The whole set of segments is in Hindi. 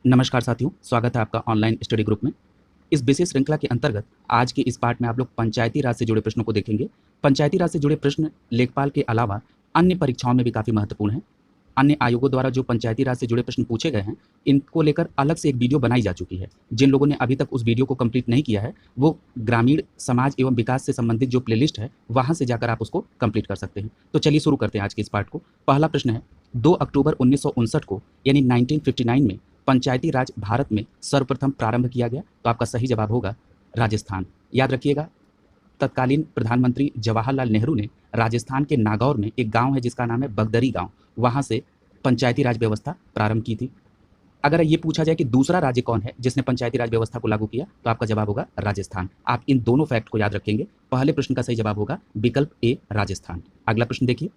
नमस्कार साथियों, स्वागत है आपका ऑनलाइन स्टडी ग्रुप में। इस विशेष श्रृंखला के अंतर्गत आज के इस पार्ट में आप लोग पंचायती राज से जुड़े प्रश्नों को देखेंगे। पंचायती राज से जुड़े प्रश्न लेखपाल के अलावा अन्य परीक्षाओं में भी काफ़ी महत्वपूर्ण हैं। अन्य आयोगों द्वारा जो पंचायती राज से जुड़े प्रश्न पूछे गए हैं, इनको लेकर अलग से एक वीडियो बनाई जा चुकी है। जिन लोगों ने अभी तक उस वीडियो को कंप्लीट नहीं किया है, वो ग्रामीण समाज एवं विकास से संबंधित जो प्लेलिस्ट है, वहाँ से जाकर आप उसको कंप्लीट कर सकते हैं। तो चलिए शुरू करते हैं आज के इस पार्ट को। पहला प्रश्न है, 2 अक्टूबर 1959 को यानी 1959 में पंचायती राज भारत में सर्वप्रथम प्रारंभ किया गया। तो आपका सही जवाब होगा राजस्थान। याद रखिएगा, तत्कालीन प्रधानमंत्री जवाहरलाल नेहरू ने राजस्थान के नागौर में एक गांव है जिसका नाम है बगदरी गांव, वहां से पंचायती राज व्यवस्था प्रारंभ की थी। अगर ये पूछा जाए कि दूसरा राज्य कौन है जिसने पंचायती राज व्यवस्था को लागू किया, तो आपका जवाब होगा राजस्थान। आप इन दोनों फैक्ट को याद रखेंगे। पहले प्रश्न का सही जवाब होगा विकल्प ए राजस्थान। अगला प्रश्न देखिए,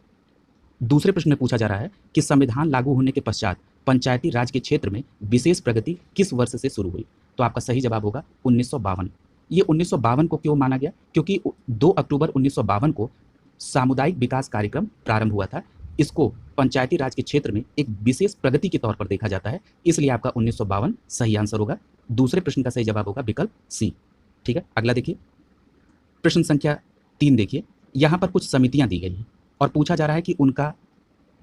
दूसरे प्रश्न में पूछा जा रहा है कि संविधान लागू होने के पश्चात पंचायती राज के क्षेत्र में विशेष प्रगति किस वर्ष से शुरू हुई। तो आपका सही जवाब होगा 1952। ये 1952 को क्यों माना गया? क्योंकि 2 अक्टूबर 1952 को सामुदायिक विकास कार्यक्रम प्रारंभ हुआ था। इसको पंचायती राज के क्षेत्र में एक विशेष प्रगति के तौर पर देखा जाता है, इसलिए आपका 1952 सही आंसर होगा। दूसरे प्रश्न का सही जवाब होगा विकल्प सी। ठीक है, अगला देखिए, प्रश्न संख्या 3 देखिए। यहाँ पर कुछ समितियां दी गई हैं और पूछा जा रहा है कि उनका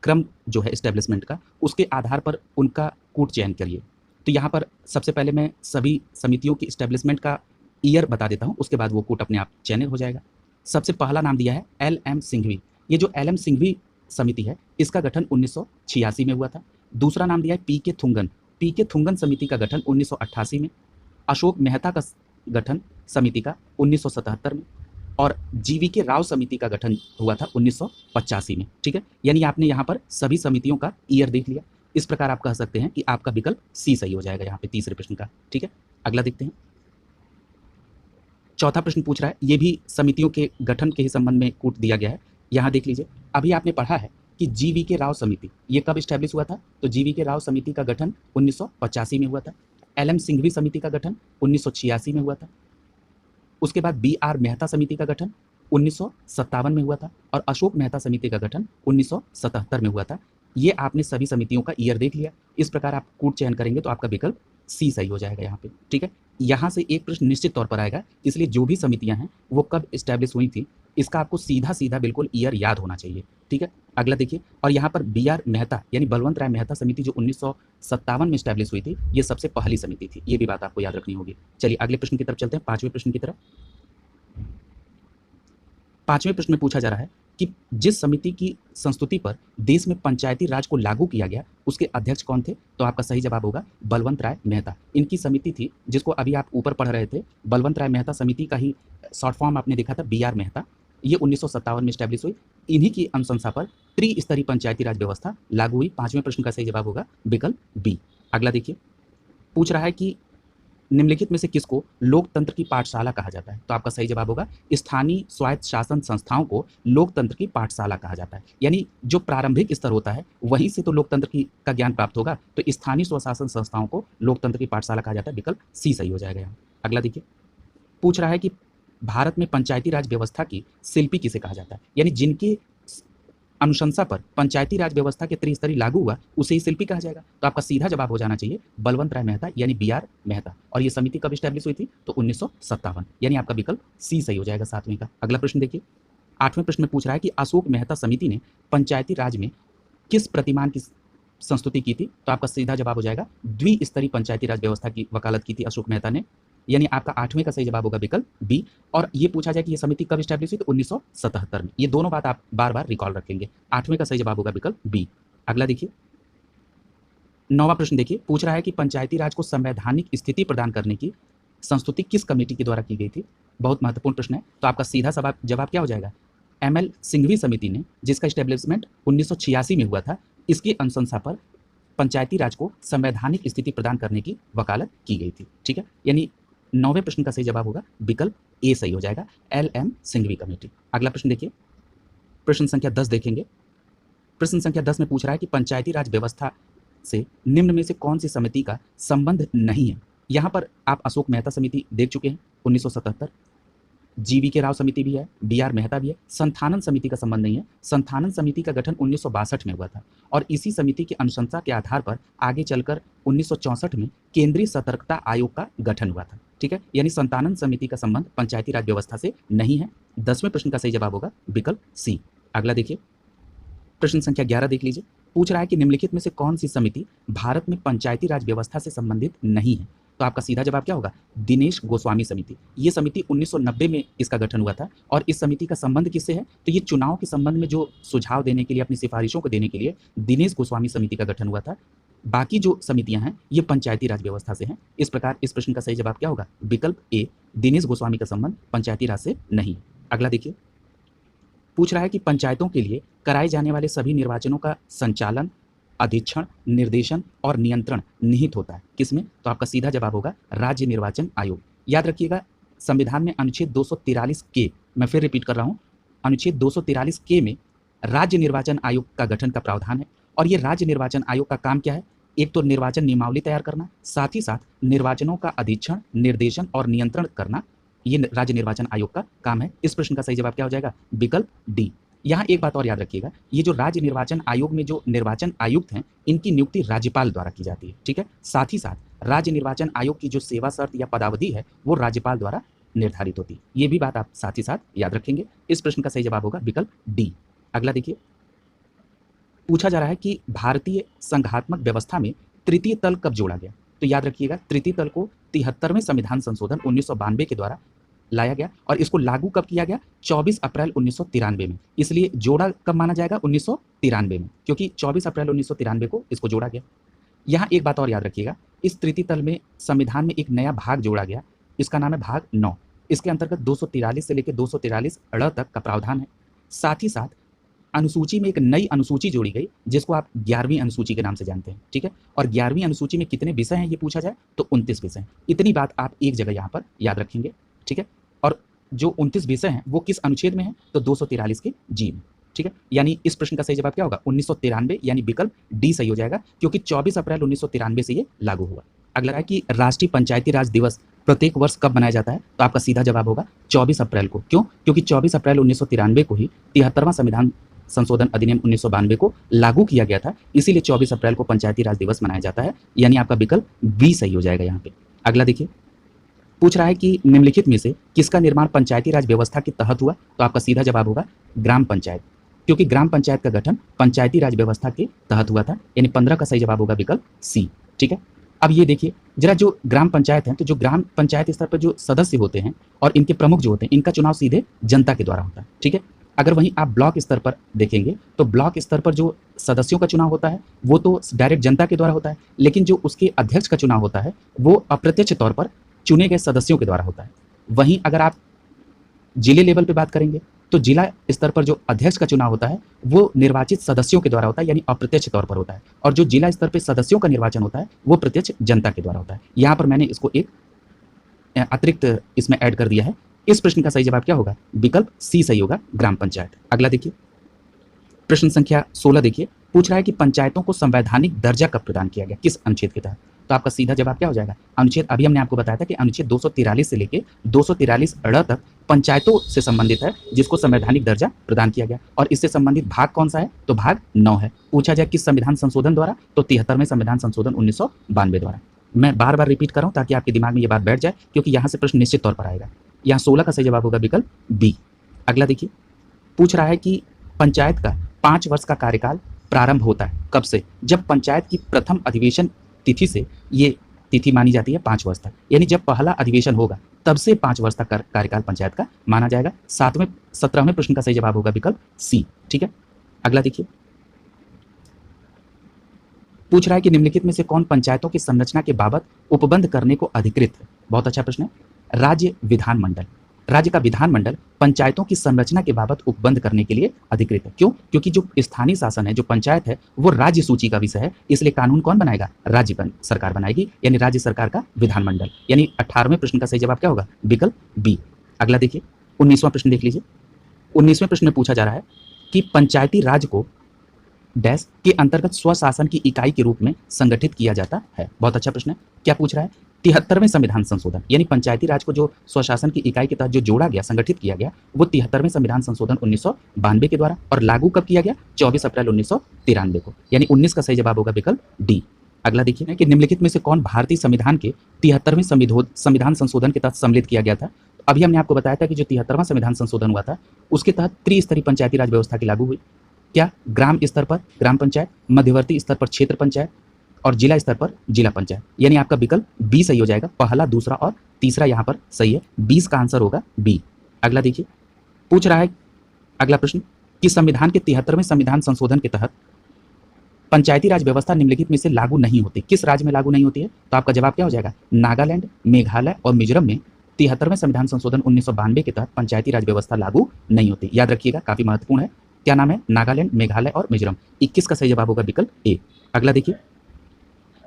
क्रम जो है एस्टेब्लिशमेंट का, उसके आधार पर उनका कूट चयन करिए। तो यहाँ पर सबसे पहले मैं सभी समितियों की एस्टेब्लिशमेंट का ईयर बता देता हूँ, उसके बाद वो कूट अपने आप चयनित हो जाएगा। सबसे पहला नाम दिया है एल एम सिंघवी। ये जो एल एम सिंघवी समिति है, इसका गठन 1986 में हुआ था। दूसरा नाम दिया है पी के थुंगन। पी के थुंगन समिति का गठन 1988 में। अशोक मेहता का गठन समिति का 1977 में। और जीवी के राव समिति का गठन हुआ था 1985 में। ठीक है, यानी आपने यहाँ पर सभी समितियों का ईयर देख लिया। इस प्रकार आप कह सकते हैं कि आपका विकल्प सी सही हो जाएगा यहाँ पे तीसरे प्रश्न का। ठीक है, अगला देखते हैं। चौथा प्रश्न पूछ रहा है, ये भी समितियों के गठन के ही संबंध में कूट दिया गया है। यहाँ देख लीजिए, अभी आपने पढ़ा है कि जीवी के राव समिति ये कब स्टैब्लिश हुआ था। तो जीवी के राव समिति का गठन 1985 में हुआ था। एल एम सिंघवी समिति का गठन 1986 में हुआ था। उसके बाद बी आर मेहता समिति का गठन 1957 में हुआ था और अशोक मेहता समिति का गठन 1977 में हुआ था। ये आपने सभी समितियों का ईयर देख लिया। इस प्रकार आप कूट चयन करेंगे तो आपका विकल्प सी सही हो जाएगा यहाँ पे। ठीक है, यहाँ से एक प्रश्न निश्चित तौर पर आएगा, इसलिए जो भी समितियां हैं वो कब इस्टेब्लिश हुई थी, इसका आपको सीधा सीधा बिल्कुल ईयर याद होना चाहिए। ठीक है, अगला देखिए, और यहाँ पर बी आर मेहता यानी बलवंत राय मेहता समिति जो 1957 में इस्टेब्लिश हुई थी, ये सबसे पहली समिति थी। ये भी बात आपको याद रखनी होगी। चलिए अगले प्रश्न की तरफ चलते हैं, पांचवें प्रश्न की तरफ। पांचवें प्रश्न में पूछा जा रहा है कि जिस समिति की संस्तुति पर देश में पंचायती राज को लागू किया गया, उसके अध्यक्ष कौन थे। तो आपका सही जवाब होगा बलवंत राय मेहता। इनकी समिति थी जिसको अभी आप ऊपर पढ़ रहे थे, बलवंत राय मेहता समिति का ही शॉर्ट फॉर्म आपने देखा था बी आर मेहता। ये 1957 में स्टैब्लिश हुई। इन्हीं की अनुशंसा पर त्रिस्तरीय पंचायती राज व्यवस्था लागू हुई। पांचवें प्रश्न का सही जवाब होगा विकल्प बी। अगला देखिए, पूछ रहा है कि निम्नलिखित में से किसको लोकतंत्र की पाठशाला कहा जाता है। तो आपका सही जवाब होगा स्थानीय स्वायत्त शासन संस्थाओं को लोकतंत्र की पाठशाला कहा जाता है। यानी जो प्रारंभिक स्तर होता है वहीं से तो लोकतंत्र की का ज्ञान प्राप्त होगा, तो स्थानीय स्वशासन संस्थाओं को लोकतंत्र की पाठशाला कहा जाता है। विकल्प सी सही हो जाएगा यहाँ। अगला देखिए, पूछ रहा है कि भारत में पंचायती राज व्यवस्था की शिल्पी किसे कहा जाता है। यानी जिनके अनुशंसा पर पंचायती राज व्यवस्था के त्रिस्तरीय लागू हुआ, उसे ही शिल्पी कहा जाएगा। तो आपका सीधा जवाब हो जाना चाहिए बलवंत राय मेहता यानी बी आर मेहता। और ये समिति कब स्टैब्लिश हुई थी, तो 1957, यानी आपका विकल्प सी सही हो जाएगा सातवें का। अगला प्रश्न देखिए, आठवें प्रश्न में पूछ रहा है कि अशोक मेहता समिति ने पंचायती राज में किस प्रतिमान की संस्तुति की थी। तो आपका सीधा जवाब हो जाएगा द्विस्तरीय पंचायती राज व्यवस्था की वकालत की थी अशोक मेहता ने, यानी आपका आठवें का सही जवाब होगा विकल्प बी। और ये पूछा जाए कि ये समिति कब स्टैब्लिश हुई, तो 1977 में। ये दोनों बात आप बार बार रिकॉल रखेंगे। आठवें का सही जवाब होगा विकल्प बी। अगला देखिए, नौवां प्रश्न देखिए, पूछ रहा है कि पंचायती राज को संवैधानिक स्थिति प्रदान करने की संस्तुति किस कमेटी के द्वारा की गई थी। बहुत महत्वपूर्ण प्रश्न है। तो आपका सीधा जवाब क्या हो जाएगा, एम एल सिंघवी समिति ने, जिसका स्टैब्लिशमेंट 1986 में हुआ था, इसकी अनुशंसा पर पंचायती राज को संवैधानिक स्थिति प्रदान करने की वकालत की गई थी। ठीक है, यानी नौवें प्रश्न का सही जवाब होगा विकल्प ए सही हो जाएगा, एल एम सिंघवी कमेटी। अगला प्रश्न देखिए, प्रश्न संख्या 10 देखेंगे। प्रश्न संख्या 10 में पूछ रहा है कि पंचायती राज व्यवस्था से निम्न में से कौन सी समिति का संबंध नहीं है। यहाँ पर आप अशोक मेहता समिति देख चुके हैं 1977, जीवी के राव समिति भी है, बी.आर. मेहता भी है। संथानन समिति का संबंध नहीं है। संथानन समिति का गठन 1962 में हुआ था और इसी समिति की अनुशंसा के आधार पर आगे चलकर 1964 में केंद्रीय सतर्कता आयोग का गठन हुआ था। ठीक है, यानी संतानन समिति का संबंध पंचायती राज व्यवस्था से नहीं है। 10वें प्रश्न का सही जवाब होगा विकल्प सी। अगला देखिए, प्रश्न संख्या 11 देख लीजिए। पूछ रहा है कि निम्नलिखित में से कौन सी समिति भारत में पंचायती राज व्यवस्था से संबंधित नहीं है। तो आपका सीधा जवाब क्या होगा, दिनेश गोस्वामी समिति। ये समिति 1990 में इसका गठन हुआ था और इस समिति का संबंध किससे है, तो ये चुनाव के संबंध में जो सुझाव देने के लिए, अपनी सिफारिशों को देने के लिए दिनेश गोस्वामी समिति का गठन हुआ था। बाकी जो समितियां हैं ये पंचायती राज व्यवस्था से हैं। इस प्रकार इस प्रश्न का सही जवाब क्या होगा, विकल्प ए, दिनेश गोस्वामी का संबंध पंचायती राज से नहीं। अगला देखिए, पूछ रहा है कि पंचायतों के लिए कराए जाने वाले सभी निर्वाचनों का संचालन, अधीक्षण, निर्देशन और नियंत्रण निहित होता है किसमें, तो आपका सीधा जवाब होगा राज्य निर्वाचन आयोग। याद रखिएगा, संविधान में अनुच्छेद 243 के, मैं फिर रिपीट कर रहा हूँ, अनुच्छेद 243 के में राज्य निर्वाचन आयोग का गठन का प्रावधान है। और ये राज्य निर्वाचन आयोग का काम क्या है, एक तो निर्वाचन नियमावली तैयार करना, साथ ही साथ निर्वाचनों का अधीक्षण, निर्देशन और नियंत्रण करना, ये राज्य निर्वाचन आयोग का काम है। इस प्रश्न का सही जवाब क्या हो जाएगा, विकल्प डी। यहाँ एक बात और याद रखिएगा, ये जो राज्य निर्वाचन आयोग में जो निर्वाचन आयुक्त हैं, इनकी नियुक्ति राज्यपाल द्वारा की जाती है। ठीक है, साथ ही साथ राज्य निर्वाचन आयोग की जो सेवा शर्त या पदावधि है वो राज्यपाल द्वारा निर्धारित होती है। ये भी बात आप साथ ही साथ याद रखेंगे। इस प्रश्न का सही जवाब होगा विकल्प डी। अगला देखिए, पूछा जा रहा है कि भारतीय संघात्मक व्यवस्था में तृतीय तल कब जोड़ा गया। तो याद रखिएगा, तृतीय तल को 73वें संविधान संशोधन 1992 के द्वारा लाया गया और इसको लागू कब किया गया, 24 अप्रैल 1993 में। इसलिए जोड़ा कब माना जाएगा, 1993 में, क्योंकि 24 अप्रैल 1993 को इसको जोड़ा गया। यहाँ एक बात और याद रखिएगा, इस तृतीय तल में संविधान में एक नया भाग जोड़ा गया, इसका नाम है भाग 9। इसके अंतर्गत 243 से लेकर 243 अ तक का प्रावधान है। साथ ही साथ अनुसूची में एक नई अनुसूची जोड़ी गई जिसको आप 11वीं अनुसूची के नाम से जानते हैं। ठीक है, और 11वीं अनुसूची में कितने विषय हैं ये पूछा जाए तो 29 विषय हैं। इतनी बात आप एक जगह यहाँ पर याद रखेंगे। ठीक है, और जो 29 विषय हैं वो किस अनुच्छेद में है, तो 243 के जी में। ठीक है, यानी इस प्रश्न का सही जवाब क्या होगा, 1993, यानी विकल्प डी सही हो जाएगा, क्योंकि 24 अप्रैल 1993 से ये लागू हुआ। अगला है कि राष्ट्रीय पंचायती राज दिवस प्रत्येक वर्ष कब मनाया जाता है, तो आपका सीधा जवाब होगा 24 अप्रैल को। क्यों, क्योंकि 24 अप्रैल 1993 को ही 73वां संविधान संशोधन अधिनियम 1992 को लागू किया गया था, इसीलिए 24 अप्रैल को पंचायती राज दिवस मनाया जाता है, यानी आपका विकल्प बी सही हो जाएगा यहाँ पे। अगला देखिए, पूछ रहा है कि निम्नलिखित में से किसका निर्माण पंचायती राज व्यवस्था के तहत हुआ, तो आपका सीधा जवाब होगा ग्राम पंचायत, क्योंकि ग्राम पंचायत का गठन पंचायती राज व्यवस्था के तहत हुआ था, यानी 15 का सही जवाब होगा विकल्प सी। ठीक है, अब ये देखिए जरा, जो ग्राम पंचायत है, तो जो ग्राम पंचायत स्तर पर जो सदस्य होते हैं और इनके प्रमुख जो होते हैं, इनका चुनाव सीधे जनता के द्वारा होता है। ठीक है, अगर वहीं आप ब्लॉक स्तर पर देखेंगे तो ब्लॉक स्तर पर जो सदस्यों का चुनाव होता है वो तो डायरेक्ट जनता के द्वारा होता है, लेकिन जो उसके अध्यक्ष का चुनाव होता है वो अप्रत्यक्ष तौर पर चुने गए सदस्यों के द्वारा होता है। वहीं अगर आप जिले लेवल पे बात करेंगे तो जिला स्तर पर जो अध्यक्ष का चुनाव होता है वो निर्वाचित सदस्यों के द्वारा होता है, यानी अप्रत्यक्ष तौर पर होता है, और जो जिला स्तर पर सदस्यों का निर्वाचन होता है वो प्रत्यक्ष जनता के द्वारा होता है। यहाँ पर मैंने इसको एक अतिरिक्त इसमें ऐड कर दिया है। इस प्रश्न का सही जवाब क्या होगा, विकल्प सी सही होगा, ग्राम पंचायत। अगला देखिए, प्रश्न संख्या 16 देखिए, पूछ रहा है कि पंचायतों को संवैधानिक दर्जा कब प्रदान किया गया, किस अनुच्छेद के तहत, तो आपका सीधा जवाब क्या हो जाएगा, अनुच्छेद, अभी हमने आपको बताया था कि अनुच्छेद 243 से लेकर 243 अ तक पंचायतों से संबंधित है जिसको संवैधानिक दर्जा प्रदान किया गया। और इससे संबंधित भाग कौन सा है, तो भाग 9 है। पूछा जाए किस संविधान संशोधन द्वारा, तो 73वें संविधान संशोधन 1992 द्वारा। मैं बार बार रिपीट कर रहा हूँ ताकि आपके दिमाग में ये बात बैठ जाए, क्योंकि यहाँ से प्रश्न निश्चित तौर पर आएगा। यहाँ 16 का सही जवाब होगा विकल्प बी। अगला देखिए, पूछ रहा है कि पंचायत का 5 वर्ष का कार्यकाल प्रारंभ होता है कब से, जब पंचायत की प्रथम अधिवेशन तिथि से ये तिथि मानी जाती है 5 वर्ष तक, यानी जब पहला अधिवेशन होगा तब से 5 वर्ष तक कार्यकाल पंचायत का माना जाएगा। 17वें प्रश्न का सही जवाब होगा विकल्प सी। ठीक है, अगला देखिए, पूछ रहा है कि निम्नलिखित में से कौन पंचायतों की संरचना के बाबत उपबंध करने को अधिकृत है। बहुत अच्छा प्रश्न है। राज्य विधानमंडल, राज्य का विधानमंडल पंचायतों की संरचना के बाबत उपबंध करने के लिए अधिकृत है। क्यों, क्योंकि जो स्थानीय शासन है, जो पंचायत है, वो राज्य सूची का विषय है, इसलिए कानून कौन बनाएगा, राज्य सरकार बनाएगी, यानी राज्य सरकार का विधानमंडल। यानी 18वें प्रश्न का सही जवाब क्या होगा, विकल्प बी। अगला देखिए, 19वां प्रश्न देख लीजिए। 19वें प्रश्न में पूछा जा रहा है कि पंचायती राज को डैश के अंतर्गत स्वशासन की इकाई के रूप में संगठित किया जाता है। बहुत अच्छा प्रश्न है। क्या पूछ रहा है, 73वें संविधान संशोधन, यानी पंचायती राज को जो स्वशासन की इकाई के तहत जो जोड़ा गया, संगठित किया गया, वो 73वें संविधान संशोधन 1992 के द्वारा, और लागू कब किया गया? 24 अप्रैल 1993 को, यानी 19 का सही जवाब होगा विकल्प डी। अगला देखिए कि निम्नलिखित में से कौन भारतीय संविधान के 73वें संविधान संशोधन के तहत सम्मिलित किया गया था? अभी हमने आपको बताया था कि जो 73वां संविधान संशोधन हुआ था उसके तहत त्रिस्तरीय पंचायती राज व्यवस्था की लागू हुई। क्या? ग्राम स्तर पर ग्राम पंचायत, मध्यवर्ती स्तर पर क्षेत्र पंचायत और जिला स्तर पर जिला पंचायत, यानी आपका विकल्प बी सही हो जाएगा। पहला, दूसरा और तीसरा यहाँ पर सही है, 20 का आंसर होगा बी। अगला देखिए, पूछ रहा है अगला प्रश्न कि संविधान के 73वें संविधान संशोधन के तहत पंचायती राज व्यवस्था निम्नलिखित में से लागू नहीं होती, किस राज्य में लागू नहीं होती है? तो आपका जवाब क्या हो जाएगा? नागालैंड, मेघालय और मिजोरम में 73वें संविधान संशोधन 1992 के तहत पंचायती राज व्यवस्था लागू नहीं होती। याद रखिएगा, काफी महत्वपूर्ण है। क्या नाम है? नागालैंड, मेघालय और मिजोरम। 21 का सही जवाब होगा विकल्प ए। अगला देखिए,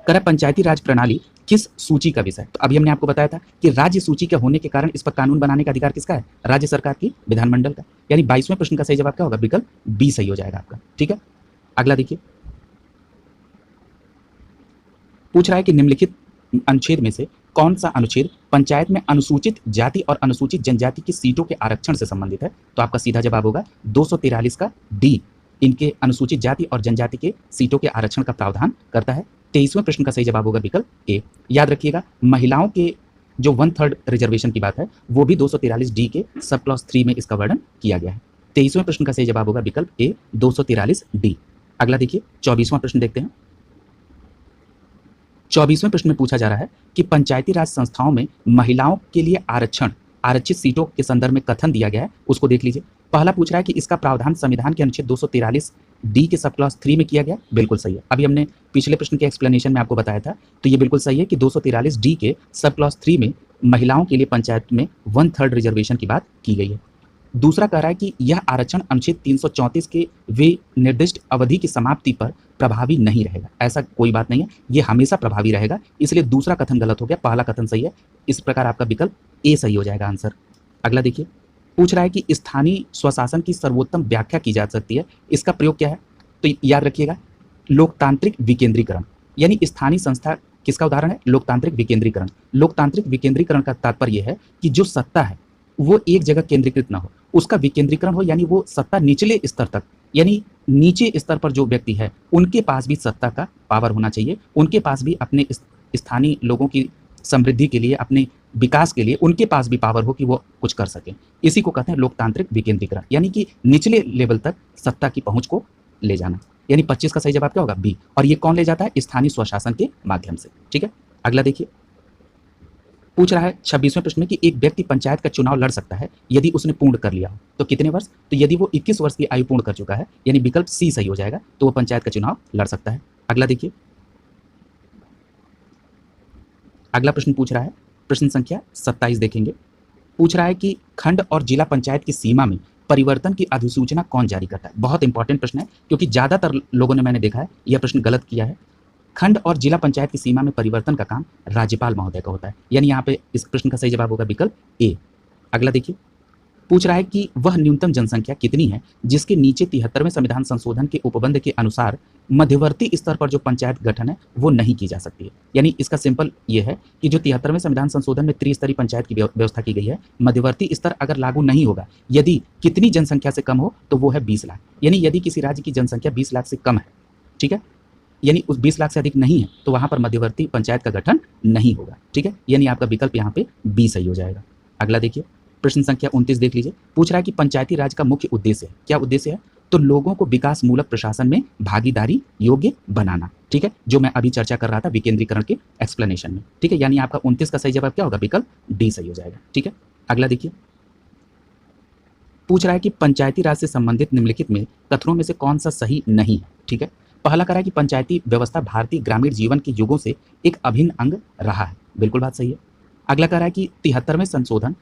कर पंचायती राज प्रणाली किस सूची का विषय? तो अभी हमने आपको बताया था कि राज्य सूची के होने के कारण इस पर कानून बनाने का अधिकार किसका है? राज्य सरकार की, विधानमंडल का। यानी 22वें प्रश्न का सही जवाब क्या होगा? विकल्प बी सही हो जाएगा आपका। ठीक है, अगला देखिए, पूछ रहा है कि निम्नलिखित अनुच्छेद में से कौन सा अनुच्छेद पंचायत में अनुसूचित जाति और अनुसूचित जनजाति की सीटों के आरक्षण से संबंधित है? तो आपका सीधा जवाब होगा 243 का डी। इनके अनुसूचित जाति और जनजाति के सीटों के आरक्षण का प्रावधान करता है। 23वें प्रश्न का सही जवाब होगा विकल्प ए। याद रखिएगा, महिलाओं के जो 1/3 रिजर्वेशन की बात है वो भी 243 डी के सब क्लॉज 3 में इसका वर्णन किया गया है। 23वें प्रश्न का सही जवाब होगा विकल्प ए, 243 डी। अगला देखिए, 24वां प्रश्न देखते हैं। 24वें प्रश्न में पूछा जा रहा है कि पंचायती राज संस्थाओं में महिलाओं के लिए आरक्षण, आरक्षित सीटों के संदर्भ में कथन दिया गया है, उसको देख लीजिए। पहला पूछ रहा है कि इसका प्रावधान संविधान के अनुच्छेद 243 डी के सब क्लॉज 3 में किया गया। बिल्कुल सही है, अभी हमने पिछले प्रश्न के एक्सप्लेनेशन में आपको बताया था, तो ये बिल्कुल सही है कि 243 डी के सब क्लॉज 3 में महिलाओं के लिए पंचायत में 1/3 रिजर्वेशन की बात की गई है। दूसरा कह रहा है कि यह आरक्षण अनुच्छेद 334 के वे निर्दिष्ट अवधि की समाप्ति पर प्रभावी नहीं रहेगा। ऐसा कोई बात नहीं है, ये हमेशा प्रभावी रहेगा, इसलिए दूसरा कथन गलत हो गया, पहला कथन सही है। इस प्रकार आपका विकल्प ए सही हो जाएगा आंसर। अगला देखिए, पूछ रहा है कि स्थानीय स्वशासन की सर्वोत्तम व्याख्या की जा सकती है, इसका प्रयोग क्या है? तो याद रखिएगा, लोकतांत्रिक विकेंद्रीकरण, यानी स्थानीय संस्था किसका उदाहरण है? लोकतांत्रिक विकेंद्रीकरण। लोकतांत्रिक विकेंद्रीकरण का तात्पर्य है कि जो सत्ता है वो एक जगह केंद्रीकृत ना हो, उसका विकेंद्रीकरण हो, यानी वो सत्ता निचले स्तर तक, यानी नीचे स्तर पर जो व्यक्ति है उनके पास भी सत्ता का पावर होना चाहिए, उनके पास भी अपने स्थानीय लोगों की समृद्धि के लिए, अपने विकास के लिए उनके पास भी पावर हो कि वो कुछ कर सकें। इसी को कहते हैं लोकतांत्रिक विकेंद्रीकरण, यानी कि निचले लेवल तक सत्ता की पहुंच को ले जाना। यानी 25 का सही जवाब क्या होगा? बी। और ये कौन ले जाता है? स्थानीय स्वशासन के माध्यम से। ठीक है, अगला देखिए, पूछ रहा है 26वें प्रश्न में कि एक व्यक्ति पंचायत का चुनाव लड़ सकता है यदि उसने पूर्ण कर लिया हो, तो कितने वर्ष? तो यदि वो 21 वर्ष की आयु पूर्ण कर चुका है, यानी विकल्प सी सही हो जाएगा, तो वो पंचायत का चुनाव लड़ सकता है। अगला देखिए, अगला प्रश्न पूछ रहा है, प्रश्न संख्या 27 देखेंगे। पूछ रहा है कि खंड और जिला पंचायत की सीमा में परिवर्तन की अधिसूचना कौन जारी करता है? बहुत इंपॉर्टेंट प्रश्न है, क्योंकि ज्यादातर लोगों ने, मैंने देखा है, यह प्रश्न गलत किया है। खंड और जिला पंचायत की सीमा में परिवर्तन का काम राज्यपाल महोदय का होता है, यानी यहाँ पे इस प्रश्न का सही जवाब होगा विकल्प ए। अगला देखिए, पूछ रहा है कि वह न्यूनतम जनसंख्या कितनी है जिसके नीचे 73वें संविधान संशोधन के उपबंध के अनुसार मध्यवर्ती स्तर पर जो पंचायत गठन है वो नहीं की जा सकती है। यानी इसका सिंपल ये है कि जो 73वें संविधान संशोधन में त्रिस्तरीय पंचायत की व्यवस्था की गई है, मध्यवर्ती स्तर अगर लागू नहीं होगा, यदि कितनी जनसंख्या से कम हो, तो वो है 20 लाख। यानी यदि किसी राज्य की जनसंख्या 20 लाख से कम है, ठीक है, यानी उस 20 लाख से अधिक नहीं है, तो वहां पर मध्यवर्ती पंचायत का गठन नहीं होगा। ठीक है, यानी आपका विकल्प यहाँ पे बी सही हो जाएगा। अगला देखिए, प्रश्न संख्या 29 देख लीजिए। पूछ रहा है कि पंचायती राज का मुख्य उद्देश्य है, क्या उद्देश्य है? तो लोगों को विकास मूलक प्रशासन में भागीदारी योग्य बनाना। ठीक है, जो मैं अभी चर्चा कर रहा था विकेंद्रीकरण के एक्सप्लेनेशन में। ठीक है, यानी आपका 29 का सही जवाब क्या होगा? विकल्प डी सही हो जाएगा। ठीक है, अगला देखिए, पूछ रहा है कि पंचायती राज से संबंधित निम्नलिखित में कथनों में से कौन सा सही नहीं है? ठीक है, पहला कह रहा है कि पंचायती व्यवस्था भारतीय ग्रामीण जीवन के युगों से एक अभिन्न अंग रहा है। बिल्कुल बात सही है। अगला कह रहा है कि 73वें संशोधन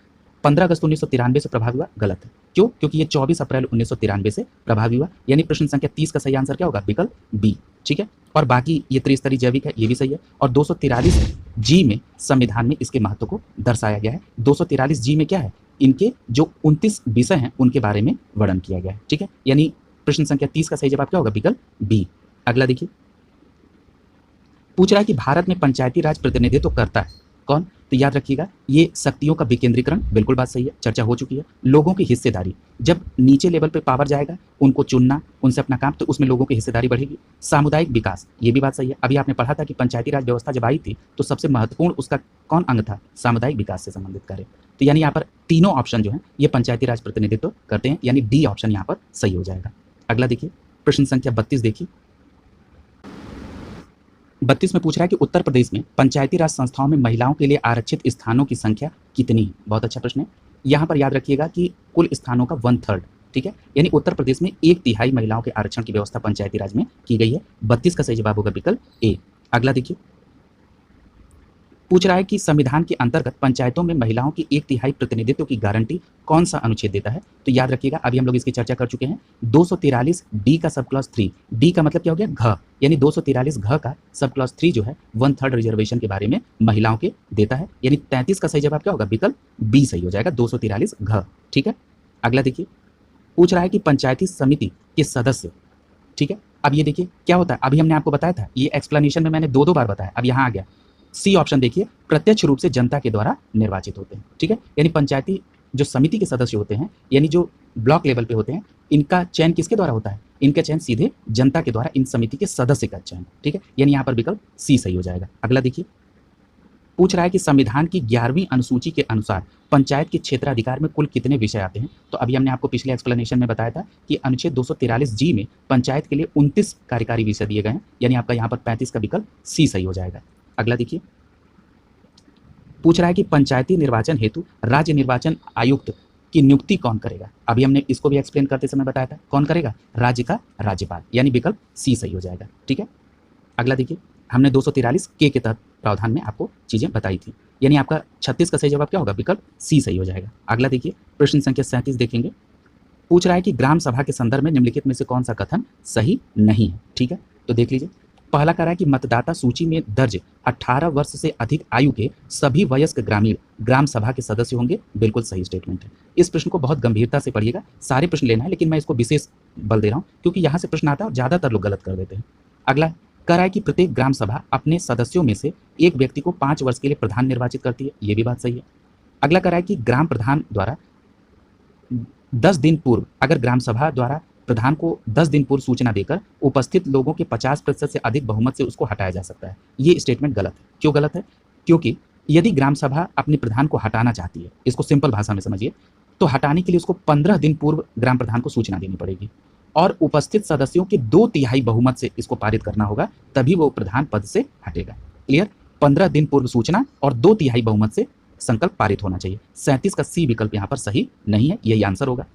15 अगस्त 1993 से प्रभावी हुआ। गलत है। क्यों? क्योंकि ये 24 अप्रैल 1993 से प्रभावी हुआ, यानी प्रश्न संख्या 30 का सही आंसर क्या होगा? विकल्प बी। ठीक है, और बाकी ये त्रिस्तरीय जैविक है, ये भी सही है। और 243 जी में संविधान में इसके महत्व को दर्शाया गया है। 243 जी में क्या है? इनके जो 29 विषय हैं उनके बारे में वर्णन किया गया है। ठीक है, यानी प्रश्न संख्या 30 का सही जवाब क्या होगा? विकल्प बी। अगला देखिए, पूछ रहा है कि भारत में पंचायती राज प्रतिनिधित्व करता है कौन? तो याद रखिएगा ये शक्तियों का विकेंद्रीकरण, बिल्कुल बात सही है, चर्चा हो चुकी है। लोगों की हिस्सेदारी, जब नीचे लेवल पे पावर जाएगा, उनको चुनना, उनसे अपना काम, तो उसमें लोगों की हिस्सेदारी बढ़ेगी। सामुदायिक विकास, ये भी बात सही है। अभी आपने पढ़ा था कि पंचायती राज व्यवस्था जब आई थी तो सबसे महत्वपूर्ण उसका कौन अंग था? सामुदायिक विकास से संबंधित कार्य। तो यानी यहाँ पर तीनों ऑप्शन जो है ये पंचायती राज प्रतिनिधित्व करते हैं, यानी डी ऑप्शन यहाँ पर सही हो जाएगा। अगला देखिए प्रश्न संख्या 32 देखिए। 32 में पूछ रहा है कि उत्तर प्रदेश में पंचायती राज संस्थाओं में महिलाओं के लिए आरक्षित स्थानों की संख्या कितनी है? बहुत अच्छा प्रश्न है। यहाँ पर याद रखिएगा कि कुल स्थानों का 1/3, ठीक है, यानी उत्तर प्रदेश में 1/3 महिलाओं के आरक्षण की व्यवस्था पंचायती राज में की गई है। 32 का सही जवाब होगा विकल्प ए। अगला देखिए पूछ रहा है कि संविधान के अंतर्गत पंचायतों में महिलाओं की 1/3 प्रतिनिधित्व की गारंटी कौन सा अनुच्छेद देता है? तो याद रखिएगा अभी हम लोग इसकी चर्चा कर चुके हैं। 243 डी का सब क्लॉज 3, डी का मतलब क्या हो गया? घ, यानी 243 घ का सब क्लॉज 3 जो है 1/3 रिजर्वेशन के बारे में महिलाओं के देता है, यानी 33 का सही जवाब क्या होगा? विकल्प बी सही हो जाएगा, 243 घ। ठीक है, अगला देखिए पूछ रहा है कि पंचायती समिति के सदस्य, ठीक है, अब ये देखिए क्या होता है, अभी हमने आपको बताया था, ये एक्सप्लेनेशन में मैंने दो बार बताया, अब यहाँ आ गया सी ऑप्शन देखिए, प्रत्यक्ष रूप से जनता के द्वारा निर्वाचित होते हैं। ठीक है, यानी पंचायती जो समिति के सदस्य होते हैं, यानी जो ब्लॉक लेवल पे होते हैं, इनका चयन किसके द्वारा होता है? इनका चयन सीधे जनता के द्वारा, इन समिति के सदस्य का चयन। ठीक है, यानी यहाँ पर विकल्प सी सही हो जाएगा। अगला देखिए पूछ रहा है कि संविधान की 11वीं अनुसूची के अनुसार पंचायत के क्षेत्राधिकार में कुल कितने विषय आते हैं? तो अभी हमने आपको पिछले एक्सप्लेनेशन में बताया था कि अनुच्छेद 243 जी में पंचायत के लिए 29 कार्यकारी विषय दिए गए हैं, यानी आपका यहाँ पर 35 का विकल्प सी सही हो जाएगा। अगला देखिए पूछ रहा है कि पंचायती निर्वाचन हेतु राज्य निर्वाचन आयुक्त की नियुक्ति कौन करेगा? अभी हमने इसको भी एक्सप्लेन करते समय बताया था, कौन करेगा? राज्य का राज्यपाल, यानी विकल्प सी सही हो जाएगा। ठीक है, अगला देखिए हमने 243 के तहत प्रावधान में आपको चीजें बताई थी, यानी आपका 36 का सही जवाब क्या होगा? विकल्प सी सही हो जाएगा। अगला देखिए प्रश्न संख्या 37 देखेंगे। पूछ रहा है कि ग्राम सभा के संदर्भ में निम्नलिखित में से कौन सा कथन सही नहीं है? ठीक है, तो देख लीजिए, पहला कह रहा है कि मतदाता सूची में दर्ज 18 वर्ष से अधिक आयु के सभी वयस्क ग्रामीण ग्राम सभा के सदस्य होंगे, बिल्कुल सही स्टेटमेंट है। इस प्रश्न को बहुत गंभीरता से पढ़िएगा, सारे प्रश्न लेना है, लेकिन मैं इसको विशेष बल दे रहा हूँ क्योंकि यहाँ से प्रश्न आता है और ज्यादातर लोग गलत कर देते हैं। अगला कह रहा है कि प्रत्येक ग्राम सभा अपने सदस्यों में से एक व्यक्ति को 5 वर्ष के लिए प्रधान निर्वाचित करती है, ये भी बात सही है। अगला कह रहा है कि ग्राम प्रधान द्वारा 10 दिन पूर्व, अगर ग्राम सभा द्वारा प्रधान को 10 दिन पूर्व सूचना देकर उपस्थित लोगों के 50% से अधिक बहुमत से उसको हटाया जा सकता है। ये स्टेटमेंट गलत है। क्यों गलत है? क्योंकि यदि ग्राम सभा अपने प्रधान को हटाना चाहती है, इसको सिंपल भाषा में समझिए, तो हटाने के लिए उसको 15 दिन पूर्व ग्राम प्रधान को सूचना देनी पड़ेगी और उपस्थित सदस्यों के 2/3 बहुमत से इसको पारित करना होगा, तभी वो प्रधान पद से हटेगा। क्लियर? 15 दिन पूर्व सूचना और 2/3 बहुमत से संकल्प पारित होना चाहिए। 37 का सी विकल्प यहाँ पर सही नहीं है, यही आंसर होगा।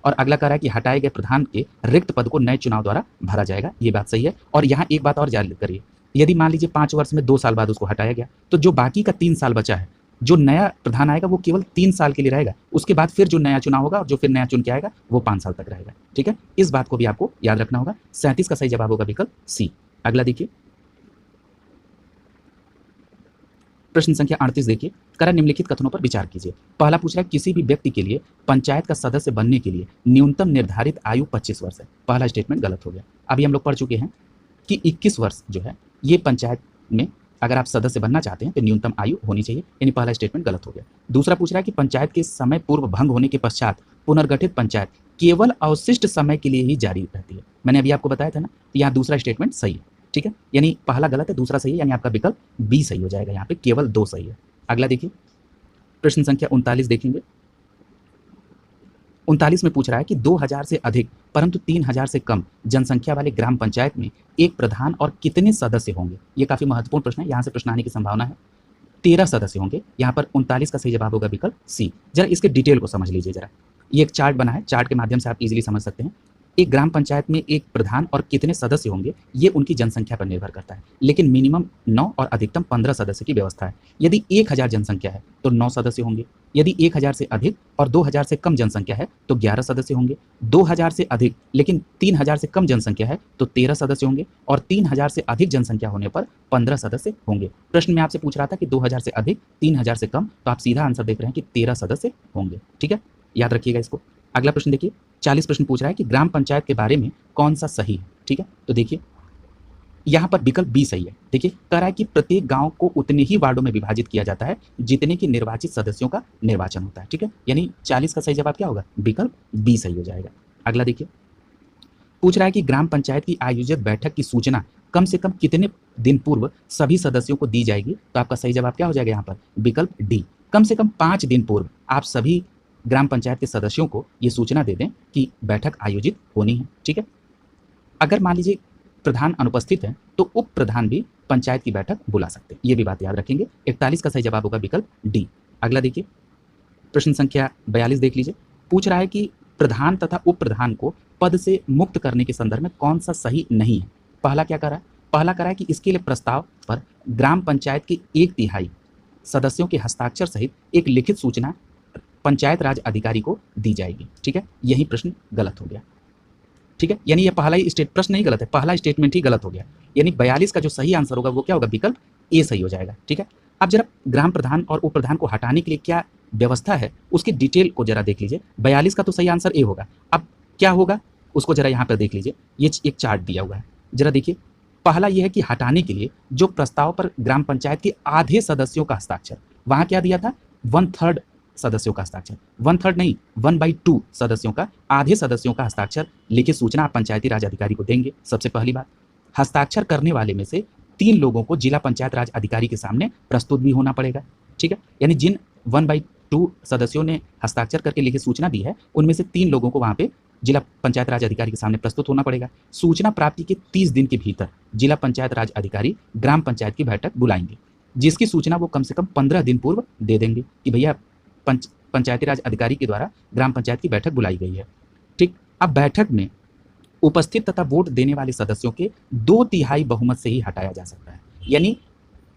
और अगला कह रहा है कि हटाए गए प्रधान के रिक्त पद को नए चुनाव द्वारा भरा जाएगा, ये बात सही है। और यहाँ एक बात और जारी करिए, यदि मान लीजिए 5 वर्ष में 2 साल बाद उसको हटाया गया, तो जो बाकी का 3 साल बचा है, जो नया प्रधान आएगा वो केवल 3 साल के लिए रहेगा, उसके बाद फिर जो नया चुनाव होगा और जो फिर नया चुन के आएगा वो 5 साल तक रहेगा। ठीक है, इस बात को भी आपको याद रखना होगा। 37 का सही जवाब होगा विकल्प सी। अगला देखिए प्रश्न संख्या 38 देखिए, करा निम्नलिखित कथनों पर विचार कीजिए। पहला पूछ रहा है किसी भी व्यक्ति के लिए पंचायत का सदस्य बनने के लिए न्यूनतम निर्धारित आयु 25 वर्ष है। पहला स्टेटमेंट गलत हो गया। अभी हम लोग पढ़ चुके हैं कि 21 वर्ष जो है ये पंचायत में अगर आप सदस्य बनना चाहते हैं तो न्यूनतम आयु होनी चाहिए, यानी पहला स्टेटमेंट गलत हो गया। दूसरा पूछ रहा है कि पंचायत के समय पूर्व भंग होने के पश्चात पुनर्गठित पंचायत केवल अवशिष्ट समय के लिए ही जारी रहती है। मैंने अभी आपको बताया था ना, यहाँ दूसरा स्टेटमेंट सही है। ठीक है, यानी पहला गलत है, दूसरा सही है, यानी आपका विकल्प बी सही हो जाएगा। यहाँ पे केवल 2 सही है। अगला देखिए प्रश्न संख्या 39 देखेंगे। 39 में पूछ रहा है कि 2000 से अधिक परंतु 3000 से कम जनसंख्या वाले ग्राम पंचायत में एक प्रधान और कितने सदस्य होंगे? ये काफी महत्वपूर्ण प्रश्न है, यहाँ से प्रश्न आने की संभावना है। 13 सदस्य होंगे। यहाँ पर 39 का सही जवाब होगा विकल्प सी। जरा इसके डिटेल को समझ लीजिए जरा। ये एक चार्ट बना है, चार्ट के माध्यम से आप इजीली समझ सकते हैं। एक ग्राम पंचायत में एक प्रधान और कितने सदस्य होंगे ये उनकी जनसंख्या पर निर्भर करता है, लेकिन मिनिमम 9 और अधिकतम 15 सदस्य की व्यवस्था है। यदि 1000 जनसंख्या है तो 9 सदस्य होंगे, यदि 1000 से अधिक और 2000 से कम जनसंख्या है तो 11 सदस्य होंगे, 2000 से अधिक लेकिन 3000 से कम जनसंख्या है तो 13 सदस्य होंगे और 3000 से अधिक जनसंख्या होने पर 15 सदस्य होंगे। प्रश्न में आपसे पूछ रहा था कि 2000 से अधिक 3000 से कम, तो आप सीधा आंसर देख रहे हैं कि 13 सदस्य होंगे। ठीक है, याद रखिएगा इसको। अगला प्रश्न देखिए, 40 प्रश्न पूछ रहा है कि ग्राम पंचायत के बारे में कौन सा सही है। ठीक है, तो देखिए यहाँ पर विकल्प बी सही है। देखिए कह रहा है कि प्रत्येक गांव को उतने ही वार्डों में विभाजित किया जाता है जितने की निर्वाचित सदस्यों का निर्वाचन होता है। ठीक है, यानी 40 का सही जवाब क्या होगा? विकल्प बी सही हो जाएगा। अगला देखिए, पूछ रहा है कि ग्राम पंचायत की आयोजित बैठक की सूचना कम से कम कितने दिन पूर्व सभी सदस्यों को दी जाएगी? तो आपका सही जवाब क्या हो जाएगा यहाँ पर? विकल्प डी, कम से कम 5 दिन पूर्व आप सभी ग्राम पंचायत के सदस्यों को ये सूचना दे दें कि बैठक आयोजित होनी है। ठीक है, अगर मान लीजिए प्रधान अनुपस्थित है तो उप प्रधान भी पंचायत की बैठक बुला सकते हैं, ये भी बात याद रखेंगे। 41 का सही जवाब होगा विकल्प डी। अगला देखिए, प्रश्न संख्या 42 देख लीजिए। पूछ रहा है कि प्रधान तथा उप प्रधान को पद से मुक्त करने के संदर्भ में कौन सा सही नहीं है? पहला क्या करा है? पहला करा है कि इसके लिए प्रस्ताव पर ग्राम पंचायत के 1/3 सदस्यों के हस्ताक्षर सहित एक लिखित सूचना पंचायत राज अधिकारी को दी जाएगी। ठीक है, यही प्रश्न गलत हो गया। ठीक है, यानी ये पहला ही प्रश्न नहीं गलत है, पहला स्टेटमेंट ही गलत हो गया। यानी 42 का जो सही आंसर होगा वो क्या होगा? विकल्प ए सही हो जाएगा। ठीक है, अब जरा ग्राम प्रधान और उप प्रधान को हटाने के लिए क्या व्यवस्था है उसकी डिटेल को जरा देख लीजिए। 42 का तो सही आंसर ए होगा। अब क्या होगा उसको जरा यहाँ पर देख लीजिए, ये एक चार्ट दिया हुआ है, जरा देखिए। पहला यह है कि हटाने के लिए जो प्रस्ताव पर ग्राम पंचायत के आधे सदस्यों का हस्ताक्षर, वहां क्या दिया था? 1/3 सदस्यों का हस्ताक्षर, 1/3 नहीं 1/2 सदस्यों का, आधे सदस्यों का हस्ताक्षर लिखित सूचना आप पंचायती राज अधिकारी को देंगे। सबसे पहली बात, हस्ताक्षर करने वाले में से 3 लोगों को जिला पंचायत राज अधिकारी के सामने प्रस्तुत भी होना पड़ेगा। ठीक है, यानी जिन 1/2 सदस्यों ने हस्ताक्षर करके लिखित सूचना दी है उनमें से 3 लोगों को वहां पे जिला पंचायत राज अधिकारी के सामने प्रस्तुत होना पड़ेगा। सूचना प्राप्ति के 30 दिन के भीतर जिला पंचायत राज अधिकारी ग्राम पंचायत की बैठक बुलाएंगे, जिसकी सूचना वो कम से कम 15 दिन पूर्व दे देंगे कि भैया पंचायती राज अधिकारी के द्वारा ग्राम पंचायत की बैठक बुलाई गई है। ठीक, अब बैठक में उपस्थित तथा वोट देने वाले सदस्यों के 2/3 बहुमत से ही हटाया जा सकता है। यानी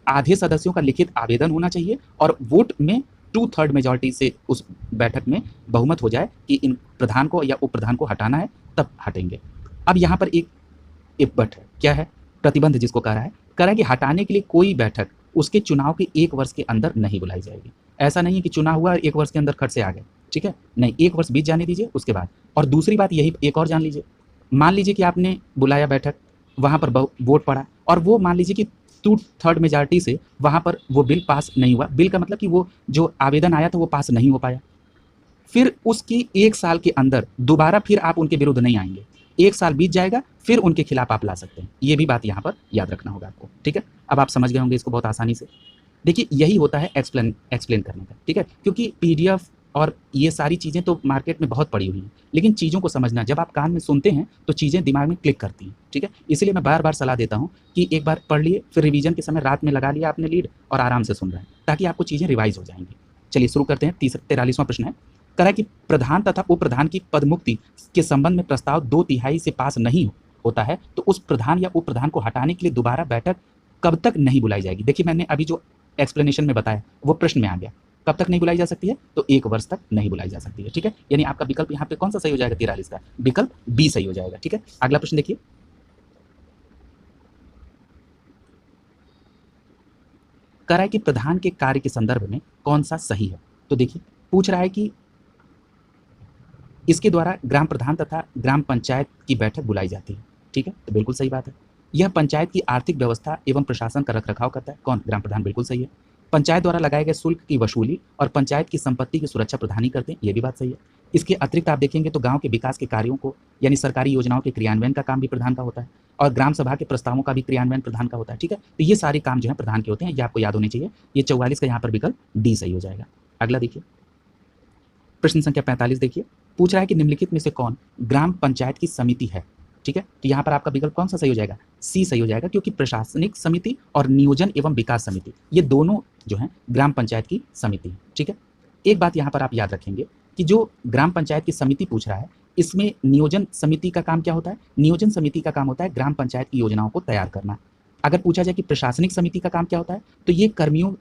आधे सदस्यों का लिखित आवेदन होना चाहिए और वोट में 2/3 मेजॉरिटी से उस बैठक में बहुमत हो जाए कि इन प्रधान को या उप प्रधान को हटाना है, तब हटेंगे। अब यहाँ पर एक बट है, क्या है? प्रतिबंध जिसको कह रहा है, कि हटाने के लिए कोई बैठक उसके चुनाव के 1 वर्ष के अंदर नहीं बुलाई जाएगी। ऐसा नहीं है कि चुनाव हुआ 1 वर्ष के अंदर खट से आ गए। ठीक है, नहीं, 1 वर्ष बीत जाने दीजिए उसके बाद। और दूसरी बात यही, एक और जान लीजिए, मान लीजिए कि आपने बुलाया बैठक, वहां पर वोट पड़ा और वो मान लीजिए कि 2/3 मेजॉरिटी से वहां पर वो बिल पास नहीं हुआ। बिल का मतलब कि वो जो आवेदन आया था वो पास नहीं हो पाया। फिर उसकी 1 साल के अंदर दोबारा फिर आप उनके विरुद्ध नहीं आएंगे। 1 साल बीत जाएगा फिर उनके खिलाफ आप ला सकते हैं। ये भी बात यहाँ पर याद रखना होगा आपको। ठीक है, अब आप समझ गए होंगे इसको बहुत आसानी से। देखिए यही होता है एक्सप्लेन करने का। ठीक है, क्योंकि पीडीएफ और ये सारी चीज़ें तो मार्केट में बहुत पड़ी हुई हैं, लेकिन चीज़ों को समझना, जब आप कान में सुनते हैं तो चीज़ें दिमाग में क्लिक करती हैं। ठीक है, इसलिए मैं बार बार सलाह देता हूँ कि एक बार पढ़ लिए, फिर रिवीजन के समय रात में लगा लिया आपने लीड और आराम से सुन रहे हैं, ताकि आपको चीज़ें रिवाइज हो जाएंगी। चलिए शुरू करते हैं। 43वां प्रश्न है, कह रहा है कि प्रधान तथा उप प्रधान की पदमुक्ति के संबंध में प्रस्ताव 2/3 से पास नहीं होता है तो उस प्रधान या उप प्रधान को हटाने के लिए दोबारा बैठक कब तक नहीं बुलाई जाएगी? देखिए मैंने अभी जो एक्सप्लेनेशन में बताया वो प्रश्न में आ गया। कब तक नहीं बुलाई जा सकती है? तो 1 वर्ष तक नहीं बुलाई जा सकती है। ठीक है, यानी आपका विकल्प यहाँ पे कौन सा सही हो जाएगा? 43 का विकल्प बी सही हो जाएगा। ठीक है, अगला प्रश्न देखिए, कह रहा है कि प्रधान के कार्य के संदर्भ में कौन सा सही है? तो देखिए पूछ रहा है कि इसके द्वारा ग्राम प्रधान तथा ग्राम पंचायत की बैठक बुलाई जाती है। ठीक है, तो बिल्कुल सही बात है। यह पंचायत की आर्थिक व्यवस्था एवं प्रशासन का रखरखाव करता है। कौन? ग्राम प्रधान, बिल्कुल सही है। पंचायत द्वारा लगाए गए शुल्क की वसूली और पंचायत की संपत्ति की सुरक्षा प्रधान ही करते हैं, ये भी बात सही है। इसके अतिरिक्त आप देखेंगे तो गांव के विकास के कार्यों को, यानी सरकारी योजनाओं के क्रियान्वयन का काम भी प्रधान का होता है और ग्राम सभा के प्रस्तावों का भी क्रियान्वयन प्रधान का होता है। ठीक है, तो ये सारे काम जो है प्रधान के होते हैं, ये आपको याद होने चाहिए। ये 44 का यहाँ पर विकल्प डी सही हो जाएगा। अगला देखिए, प्रश्न संख्या 45 देखिए, पूछ रहा है कि निम्नलिखित में से कौन ग्राम पंचायत की समिति है? ठीक है, तो यहाँ पर आपका विकल्प कौन सा सही हो जाएगा? सी सही हो जाएगा, क्योंकि प्रशासनिक समिति और नियोजन एवं विकास समिति ये दोनों जो है ग्राम पंचायत की समिति है। ठीक है, एक बात यहाँ पर आप याद रखेंगे कि जो ग्राम पंचायत की समिति पूछ रहा है इसमें नियोजन समिति का काम क्या होता है? नियोजन समिति का काम होता है ग्राम पंचायत की योजनाओं को तैयार करना। अगर पूछा जाए कि प्रशासनिक समिति का काम क्या होता है, तो ये कर्मियों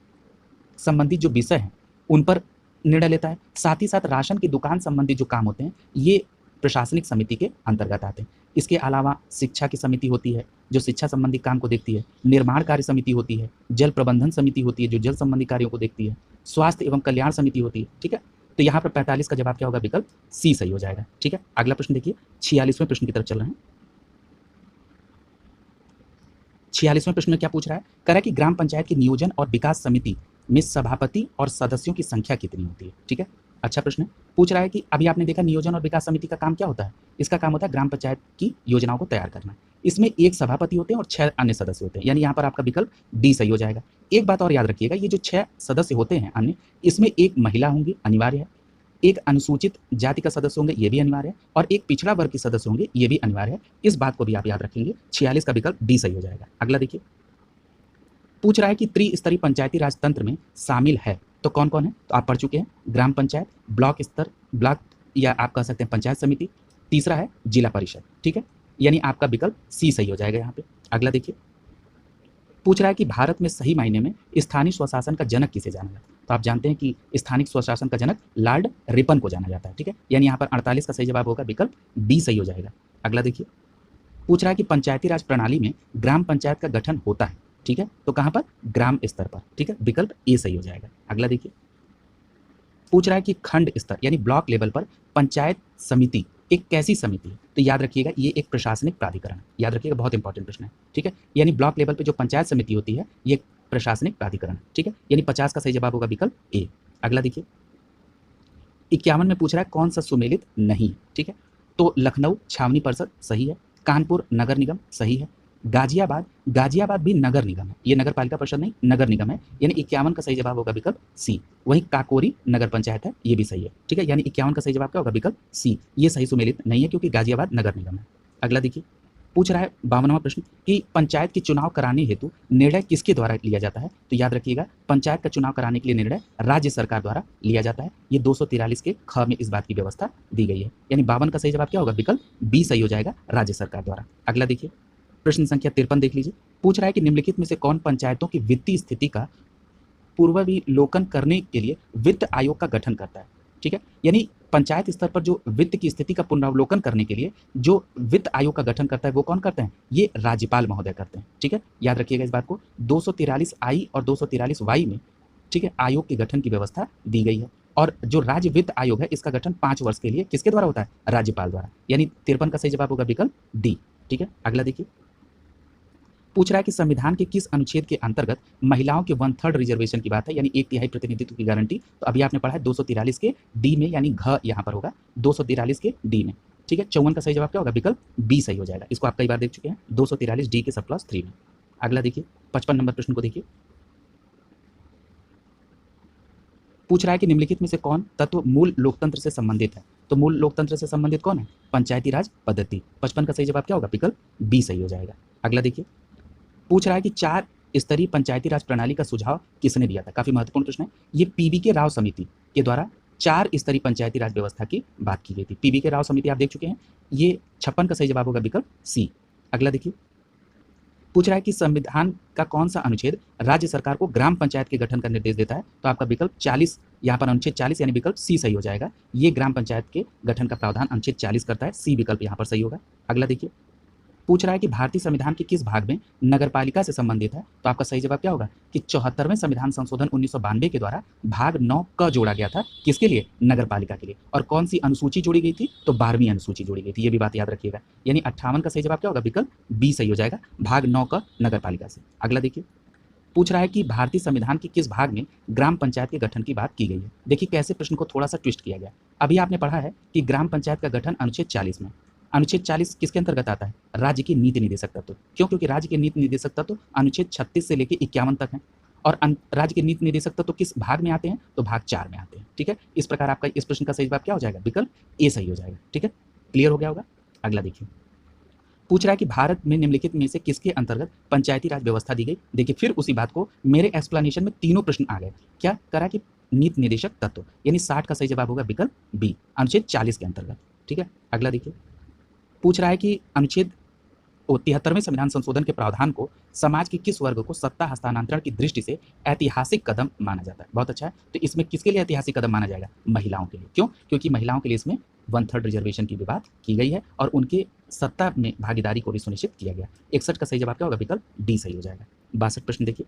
संबंधित जो विषय हैं उन पर निर्णय लेता है। साथ ही साथ राशन की दुकान संबंधी जो काम होते हैं ये प्रशासनिक समिति के अंतर्गत आते हैं। इसके अलावा शिक्षा की समिति होती है जो शिक्षा संबंधी काम को देखती है, निर्माण कार्य समिति होती है, जल प्रबंधन समिति होती है जो जल संबंधी कार्यों को देखती है, स्वास्थ्य एवं कल्याण समिति होती है। ठीक है, तो यहाँ पर 45 का जवाब क्या होगा? विकल्प सी सही हो जाएगा। ठीक है, अगला प्रश्न देखिए, 46वें प्रश्न की तरफ चल रहे हैं। 46वें प्रश्न में क्या पूछ रहा है, कह रहा है कि ग्राम पंचायत की नियोजन और विकास समिति में सभापति और सदस्यों की संख्या कितनी होती है। ठीक है, अच्छा प्रश्न है। पूछ रहा है कि अभी आपने देखा नियोजन और विकास समिति का काम क्या होता है, इसका काम होता है ग्राम पंचायत की योजनाओं को तैयार करना। इसमें एक सभापति होते हैं और 6 अन्य सदस्य होते हैं, यानी यहाँ पर आपका विकल्प डी सही हो जाएगा। एक बात और याद रखिएगा, ये जो 6 सदस्य होते हैं अन्य, इसमें एक महिला होंगी, अनिवार्य है, एक अनुसूचित जाति का सदस्य होंगे, ये भी अनिवार्य है, और एक पिछड़ा वर्ग के सदस्य होंगे, ये भी अनिवार्य है। इस बात को भी आप याद रखेंगे। 46 का विकल्प डी सही हो जाएगा। अगला देखिए, पूछ रहा है कि त्रिस्तरीय पंचायती राज तंत्र में शामिल है तो कौन कौन है, तो आप पढ़ चुके हैं, ग्राम पंचायत, ब्लॉक स्तर, ब्लॉक या आप कह सकते हैं पंचायत समिति, तीसरा है जिला परिषद। ठीक है, यानी आपका विकल्प सी सही हो जाएगा यहाँ पे। अगला देखिए, पूछ रहा है कि भारत में सही मायने में स्थानीय स्वशासन का जनक किसे जाना जाता है, तो आप जानते हैं कि स्थानिक स्वशासन का जनक लॉर्ड रिपन को जाना जाता है। ठीक है, यानी यहाँ पर 48 का सही जवाब होगा, विकल्प डी सही हो जाएगा। अगला देखिए, पूछ रहा है कि पंचायती राज प्रणाली में ग्राम पंचायत का गठन होता है। ठीक है, तो कहाँ पर, ग्राम स्तर पर। ठीक है, विकल्प ए सही हो जाएगा। अगला देखिए, पूछ रहा है कि खंड स्तर यानी ब्लॉक लेवल पर पंचायत समिति एक कैसी समिति है, तो याद रखिएगा ये एक प्रशासनिक प्राधिकरण है। याद रखिएगा, बहुत इंपॉर्टेंट प्रश्न है। ठीक है, यानी ब्लॉक लेवल पे जो पंचायत समिति होती है ये एक प्रशासनिक प्राधिकरण है। ठीक है, यानी 50 का सही जवाब होगा विकल्प ए। अगला देखिए, 51 में पूछ रहा है कौन सा सुमेलित नहीं। ठीक है, तो लखनऊ छावनी परिषद सही है, कानपुर नगर निगम सही है, गाजियाबाद भी नगर निगम है, ये नगर पालिका परिषद नहीं नगर निगम है, यानी 51 का सही जवाब होगा विकल्प सी। वहीं काकोरी नगर पंचायत है, ये भी सही है। ठीक है, यानी 51 का सही जवाब क्या होगा, विकल्प सी। ये सही सुमेलित नहीं है क्योंकि गाजियाबाद नगर निगम है। अगला देखिए, पूछ रहा है 52वां प्रश्न कि पंचायत के चुनाव कराने हेतु निर्णय किसके द्वारा लिया जाता है, तो याद रखिएगा पंचायत का चुनाव कराने के लिए निर्णय राज्य सरकार द्वारा लिया जाता है। ये 243 के ख में इस बात की व्यवस्था दी गई है, यानी 52 का सही जवाब क्या होगा, विकल्प बी सही हो जाएगा, राज्य सरकार द्वारा। अगला देखिए, प्रश्न संख्या 53 देख लीजिए। पूछ रहा है कि निम्नलिखित में से कौन पंचायतों की वित्तीय स्थिति का पूर्वावलोकन करने के लिए वित्त आयोग का गठन करता है। ठीक है, यानी पंचायत स्तर पर जो वित्त की स्थिति का पुनरावलोकन करने के लिए जो वित्त आयोग का गठन करता है वो कौन करते हैं, ये राज्यपाल महोदय करते हैं। ठीक है, याद रखिएगा इस बात को, 243I और 243Y में ठीक है आयोग के गठन की व्यवस्था दी गई है। और जो राज्य वित्त आयोग है इसका गठन 5 वर्ष के लिए किसके द्वारा होता है, राज्यपाल द्वारा, यानी 53 का सही जवाब होगा विकल्प डी। ठीक है, अगला देखिए, पूछ रहा है कि संविधान के किस अनुच्छेद के अंतर्गत महिलाओं के 1/3 रिजर्वेशन की बात है, यानी 1/3 प्रतिनिधित्व की गारंटी। तो अभी आपने पढ़ा है 243 के डी में, यानी घ यहाँ पर होगा 243 के डी में। ठीक है, 54 का सही जवाब क्या होगा, विकल्प बी सही हो जाएगा। इसको आप कई बार देख चुके हैं, 243 डी के +3 में। अगला देखिए, 55 नंबर प्रश्न को देखिए। पूछ रहा है कि निम्नलिखित में से कौन तत्व मूल लोकतंत्र से संबंधित है, तो मूल लोकतंत्र से संबंधित कौन है, पंचायती राज पद्धति। 55 का सही जवाब क्या होगा, विकल्प बी सही हो जाएगा। अगला देखिए, पूछ रहा है कि 4 स्तरीय पंचायती राज प्रणाली का सुझाव किसने दिया था, काफी महत्वपूर्ण प्रश्न है। ये पीवी के राव समिति के द्वारा 4 स्तरीय पंचायती राज व्यवस्था की बात की गई थी। पीवी के राव समिति आप देख चुके हैं, ये 56 का सही जवाब होगा विकल्प सी। अगला देखिए, पूछ रहा है कि संविधान का कौन सा अनुच्छेद राज्य सरकार को ग्राम पंचायत के गठन का निर्देश देता है, तो आपका विकल्प 40 यहाँ पर अनुच्छेद 40 यानी विकल्प सी सही हो जाएगा। ये ग्राम पंचायत के गठन का प्रावधान अनुच्छेद 40 करता है, सी विकल्प यहाँ पर सही होगा। अगला देखिए, पूछ रहा है कि भारतीय संविधान के किस भाग में नगरपालिका से संबंधित है, तो आपका सही जवाब क्या होगा कि 74वें संविधान संशोधन 1992 के द्वारा भाग 9 क जोड़ा गया था, किसके लिए, नगरपालिका के लिए। और कौन सी अनुसूची जोड़ी गई थी, तो 12वीं अनुसूची जोड़ी गई थी, ये भी बात याद रखिएगा। यानी 58 का सही जवाब क्या होगा, विकल्प बी सही हो जाएगा, भाग 9 क नगरपालिका से। अगला देखिए, पूछ रहा है कि भारतीय संविधान के किस भाग में ग्राम पंचायत के गठन की बात की गई है। देखिए कैसे प्रश्न को थोड़ा सा ट्विस्ट किया गया। अभी आपने पढ़ा है कि ग्राम पंचायत का गठन अनुच्छेद 40 में, अनुच्छेद 40 किसके अंतर्गत आता है, राज्य की नीति निर्देशक तत्व। क्यों, क्योंकि राज्य के नीति निर्देशक तत्व अनुच्छेद 36 से लेकर 51 तक हैं। और राज्य के नीति निर्देशक तत्व किस भाग में आते हैं, तो भाग 4 में आते हैं। ठीक है, इस प्रकार आपका इस प्रश्न का सही जवाब क्या हो जाएगा, विकल्प ए सही हो जाएगा। ठीक है, क्लियर हो गया होगा। अगला देखिए, पूछ रहा है कि भारत में निम्नलिखित में से किसके अंतर्गत पंचायती राज व्यवस्था दी गई। देखिए फिर उसी बात को मेरे एक्सप्लेनेशन में तीनों प्रश्न आ गए। क्या करा कि नीति निर्देशक तत्व, यानी 60 का सही जवाब होगा विकल्प बी, अनुच्छेद 40 के अंतर्गत। ठीक है, अगला देखिए, पूछ रहा है कि अनुच्छेद 73वें संविधान संशोधन के प्रावधान को समाज के किस वर्ग को सत्ता हस्तांतरण की दृष्टि से ऐतिहासिक कदम माना जाता है। बहुत अच्छा है, तो इसमें किसके लिए ऐतिहासिक कदम माना जाएगा, महिलाओं के लिए। क्यों, क्योंकि महिलाओं के लिए इसमें 1/3 रिजर्वेशन की भी बात की गई है और उनके सत्ता में भागीदारी को भी सुनिश्चित किया गया। 61 का सही जवाब क्या होगा, विकल्प डी सही हो जाएगा। 62 प्रश्न देखिए,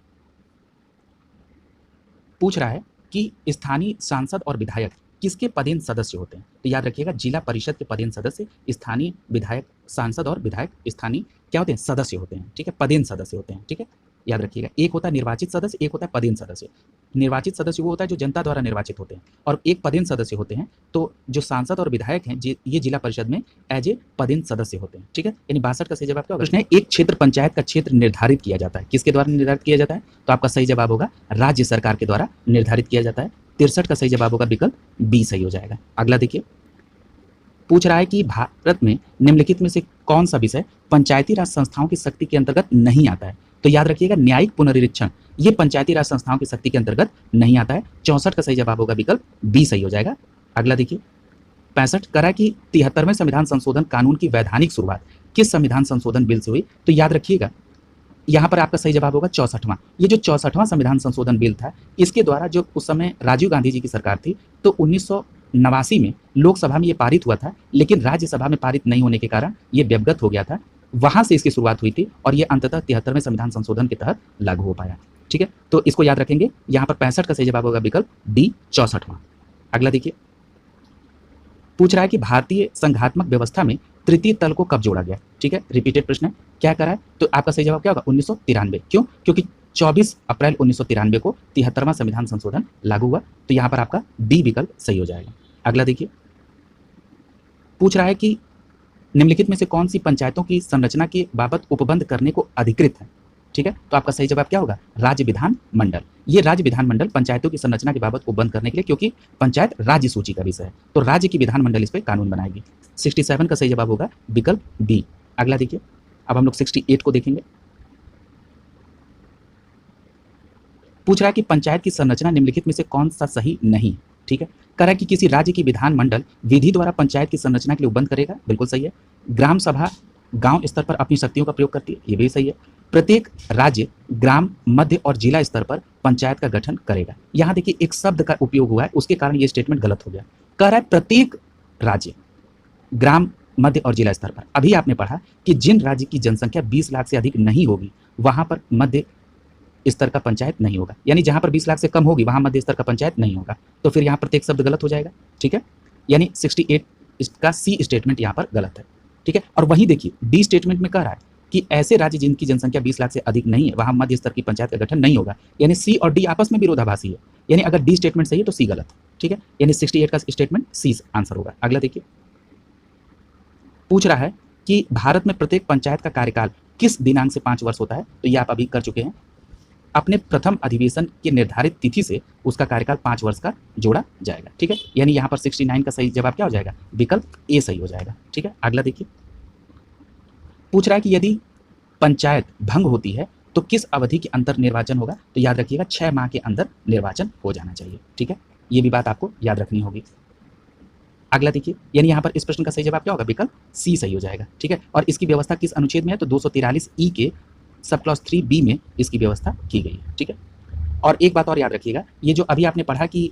पूछ रहा है कि स्थानीय सांसद और विधायक किसके पदेन सदस्य होते हैं? तो याद रखिएगा जिला परिषद के पदेन सदस्य स्थानीय विधायक, सांसद और विधायक स्थानीय क्या होते हैं? सदस्य होते हैं। ठीक है, पदेन सदस्य होते हैं। ठीक है, याद रखिएगा एक होता है निर्वाचित सदस्य, एक होता है पदेन सदस्य। निर्वाचित सदस्य वो होता है जो जनता द्वारा निर्वाचित होते हैं, और एक पदेन सदस्य होते हैं तो जो सांसद और विधायक हैं ये जिला परिषद में एज ए पदेन सदस्य होते हैं। ठीक है, यानी 62 का सही जवाब क्या होगा? प्रश्न है एक क्षेत्र पंचायत का क्षेत्र निर्धारित किया जाता है, किसके द्वारा निर्धारित किया जाता है? तो आपका सही जवाब होगा राज्य सरकार के द्वारा निर्धारित किया जाता है। 63 का सही जवाब होगा विकल्प बी सही हो जाएगा। अगला देखिए, पूछ रहा है कि भारत में निम्नलिखित में से कौन सा विषय पंचायती राज संस्थाओं की शक्ति के अंतर्गत नहीं आता है? तो याद रखिएगा न्यायिक पुनरीक्षण ये पंचायती राज संस्थाओं की शक्ति के अंतर्गत नहीं आता है। 64 का सही जवाब होगा विकल्प बी सही हो जाएगा। अगला देखिए, 65 करा कि 73वें संविधान संशोधन कानून की वैधानिक शुरुआत किस संविधान संशोधन बिल से हुई? तो याद रखिएगा यहाँ पर आपका सही जवाब होगा 64वां। ये जो 64वां संविधान संशोधन बिल था, इसके द्वारा जो उस समय राजीव गांधी जी की सरकार थी, तो 1989 में लोकसभा में ये पारित हुआ था, लेकिन राज्यसभा में पारित नहीं होने के कारण ये व्यवगत हो गया था। वहां से इसकी शुरुआत हुई थी और ये अंततः 73वें संविधान संशोधन के तहत लागू हो पाया। ठीक है, तो इसको याद रखेंगे। यहाँ पर 65 का सही जवाब होगा विकल्प डी 64वां। अगला देखिए, पूछ रहा है कि भारतीय संघात्मक व्यवस्था में तृतीय तल को कब जोड़ा गया? ठीक है, रिपीटेड प्रश्न है, क्या करा है? तो आपका सही जवाब क्या होगा? 1993। क्यों? क्योंकि 24 अप्रैल 1993 को 73वां संविधान संशोधन लागू हुआ, तो यहाँ पर आपका बी विकल्प सही हो जाएगा। अगला देखिए, पूछ रहा है कि निम्नलिखित में से कौन सी पंचायतों की संरचना के बाबत उपबंध करने को अधिकृत है? ठीक है, तो आपका सही जवाब क्या होगा? राज्य विधान मंडल। ये राज्य विधान मंडल पंचायतों की संरचना के बाबत उपबंध करने के लिए, क्योंकि पंचायत राज्य सूची का विषय है, तो राज्य की विधान मंडल इस पर कानून बनाएगी। 67 का सही जवाब होगा विकल्प बी। अगला देखिए, अब हम लोग 68 को देखेंगे। पूछ रहा है कि पंचायत की संरचना निम्नलिखित में से कौन सा सही नहीं? ठीक है, कह रहा है कि किसी राज्य की विधान मंडल विधि द्वारा पंचायत की संरचना के लिए उपबंध करेगा, बिल्कुल सही है। ग्राम सभा गांव स्तर पर अपनी शक्तियों का प्रयोग करती है, ये भी सही है। प्रत्येक राज्य ग्राम, मध्य और जिला स्तर पर पंचायत का गठन करेगा। यहाँ देखिए एक शब्द का उपयोग हुआ है, उसके कारण ये स्टेटमेंट गलत हो गया। कह रहा है प्रत्येक राज्य ग्राम, मध्य और जिला स्तर पर। अभी आपने पढ़ा कि जिन राज्य की जनसंख्या 20 लाख से अधिक नहीं होगी वहां पर मध्य स्तर का पंचायत नहीं होगा, यानी जहां पर 20 लाख से कम होगी वहां मध्य स्तर का पंचायत नहीं होगा, तो फिर यहाँ प्रत्येक शब्द गलत हो जाएगा। ठीक है, यानी 68 इसका सी स्टेटमेंट यहाँ पर गलत है। ठीक है, और वहीं देखिए डी स्टेटमेंट में कह रहा है कि ऐसे राज्य जिनकी जनसंख्या 20 लाख से अधिक नहीं है वहां मध्य स्तर की पंचायत का गठन नहीं होगा, यानी सी और डी आपस में विरोधाभासी है, यानी अगर डी स्टेटमेंट सही है तो सी गलत। ठीक है, यानी 68 का स्टेटमेंट सी आंसर होगा। अगला देखिए, पूछ रहा है कि भारत में प्रत्येक पंचायत का कार्यकाल किस दिनांक से 5 वर्ष होता है? तो ये आप अभी कर चुके हैं। अपने प्रथम अधिवेशन की निर्धारित तिथि से उसका कार्यकाल 5 वर्ष का जोड़ा जाएगा। ठीक है, यानी यहाँ पर 69 का सही जवाब क्या हो जाएगा? विकल्प ए सही हो जाएगा। ठीक है, अगला देखिए, पूछ रहा है कि यदि पंचायत भंग होती है तो किस अवधि के अंतर निर्वाचन होगा? तो याद रखिएगा 6 माह के अंदर निर्वाचन हो जाना चाहिए। ठीक है, ये भी बात आपको याद रखनी होगी। अगला देखिए, यानी यहाँ पर इस प्रश्न का सही जवाब क्या होगा? विकल्प सी सही हो जाएगा। ठीक है, और इसकी व्यवस्था किस अनुच्छेद में है? तो 243 ई के सब क्लॉज 3 बी में इसकी व्यवस्था की गई है। ठीक है, और एक बात और याद रखिएगा, ये जो अभी आपने पढ़ा कि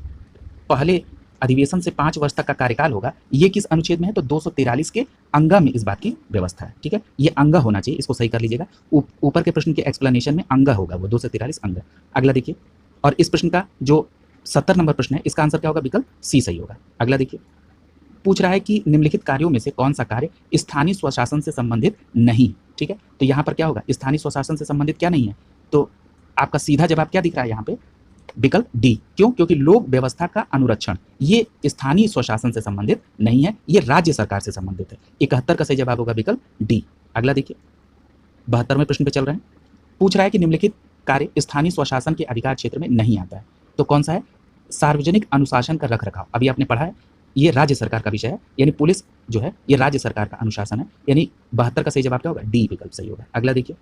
पहले अधिवेशन से 5 वर्ष तक का कार्यकाल होगा, ये किस अनुच्छेद में है? तो 243 के अंगा में इस बात की व्यवस्था है। ठीक है, ये अंगा होना चाहिए, इसको सही कर लीजिएगा। ऊपर के प्रश्न के एक्सप्लेनेशन में अंगा होगा, वो 243 अंगा। अगला देखिए, और इस प्रश्न का जो 70 नंबर प्रश्न है इसका आंसर क्या होगा? विकल्प सी सही होगा। अगला देखिए, पूछ रहा है कि निम्नलिखित कार्यों में से कौन सा कार्य स्थानीय स्वशासन से संबंधित नहीं? ठीक है, तो यहाँ पर क्या होगा? स्थानीय स्वशासन से संबंधित क्या नहीं है? तो आपका सीधा जवाब क्या दिख रहा है यहाँ पे? विकल्प डी। क्यों? क्योंकि लोक व्यवस्था का अनुरक्षण ये स्थानीय स्वशासन से संबंधित नहीं है, ये राज्य सरकार से संबंधित है। 71 का सही जवाब होगा विकल्प डी। अगला देखिए, 72वें प्रश्न पे चल रहे हैं। पूछ रहा है कि निम्नलिखित कार्य स्थानीय स्वशासन के अधिकार क्षेत्र में नहीं आता है, तो कौन सा है? सार्वजनिक अनुशासन का रखरखाव। अभी आपने पढ़ा है ये राज्य सरकार का विषय है, यानी पुलिस जो है ये राज्य सरकार का अनुशासन है, यानी 72 का सही जवाब क्या होगा? डी विकल्प सही होगा। अगला देखिए,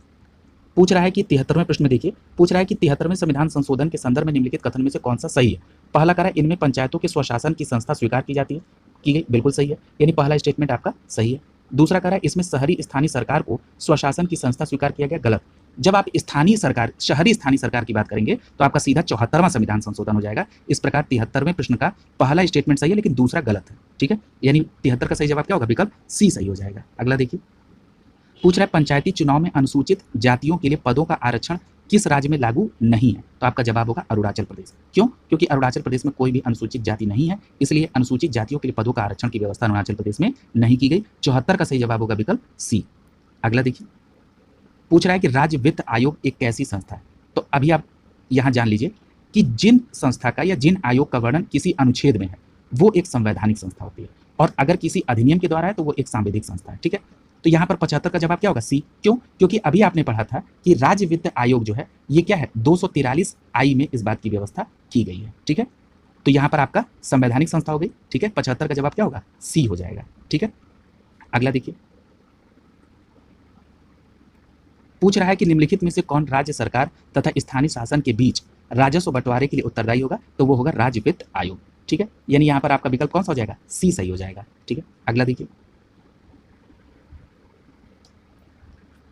पूछ रहा है कि 73वें प्रश्न में देखिए, पूछ रहा है कि 73वें संविधान संशोधन के संदर्भ में निम्नलिखित कथन में से कौन सा सही है? पहला कह रहा है इनमें पंचायतों के स्वशासन की संस्था स्वीकार की जाती है, की गई, बिल्कुल सही है, यानी पहला स्टेटमेंट आपका सही है। दूसरा कह रहा है इसमें शहरी स्थानीय सरकार को स्वशासन की संस्था स्वीकार किया गया, गलत। जब आप स्थानीय सरकार, शहरी स्थानीय सरकार की बात करेंगे तो आपका सीधा 74वां संविधान संशोधन हो जाएगा। इस प्रकार 73वें प्रश्न का पहला स्टेटमेंट सही है लेकिन दूसरा गलत है। ठीक है, यानी 73 का सही जवाब क्या होगा? विकल्प सी सही हो जाएगा। अगला देखिए, पूछ रहा है पंचायती चुनाव में अनुसूचित जातियों के लिए पदों का आरक्षण किस राज्य में लागू नहीं है? तो आपका जवाब होगा अरुणाचल प्रदेश। क्यों? क्योंकि अरुणाचल प्रदेश में कोई भी अनुसूचित जाति नहीं है, इसलिए अनुसूचित जातियों के लिए पदों का आरक्षण की व्यवस्था अरुणाचल प्रदेश में नहीं की गई। 74 का सही जवाब होगा विकल्प सी। अगला देखिए, पूछ रहा है कि राज्य वित्त आयोग एक कैसी संस्था है? तो अभी आप यहां जान लीजिए कि जिन संस्था का या जिन आयोग का वर्णन किसी अनुच्छेद में है वो एक संवैधानिक संस्था होती है, और अगर किसी अधिनियम के द्वारा है तो वो एक सांविधिक संस्था है। ठीक है, तो यहां पर 75 का जवाब क्या होगा? सी। क्यों? क्योंकि अभी आपने पढ़ा था कि राज्य वित्त आयोग जो है ये क्या है, 243 आई में इस बात की व्यवस्था की गई है। ठीक है, तो यहां पर आपका संवैधानिक संस्था हो गई। ठीक है, 75 का जवाब क्या होगा? सी हो जाएगा। ठीक है, अगला देखिए, पूछ रहा है कि निम्नलिखित में से कौन राज्य सरकार तथा स्थानीय शासन के बीच राजस्व बंटवारे के लिए उत्तरदायी होगा? तो वो होगा राज्य वित्त आयोग। ठीक है, यानी यहां पर आपका विकल्प कौन सा हो जाएगा? सी सही हो जाएगा। ठीक है, अगला देखिए,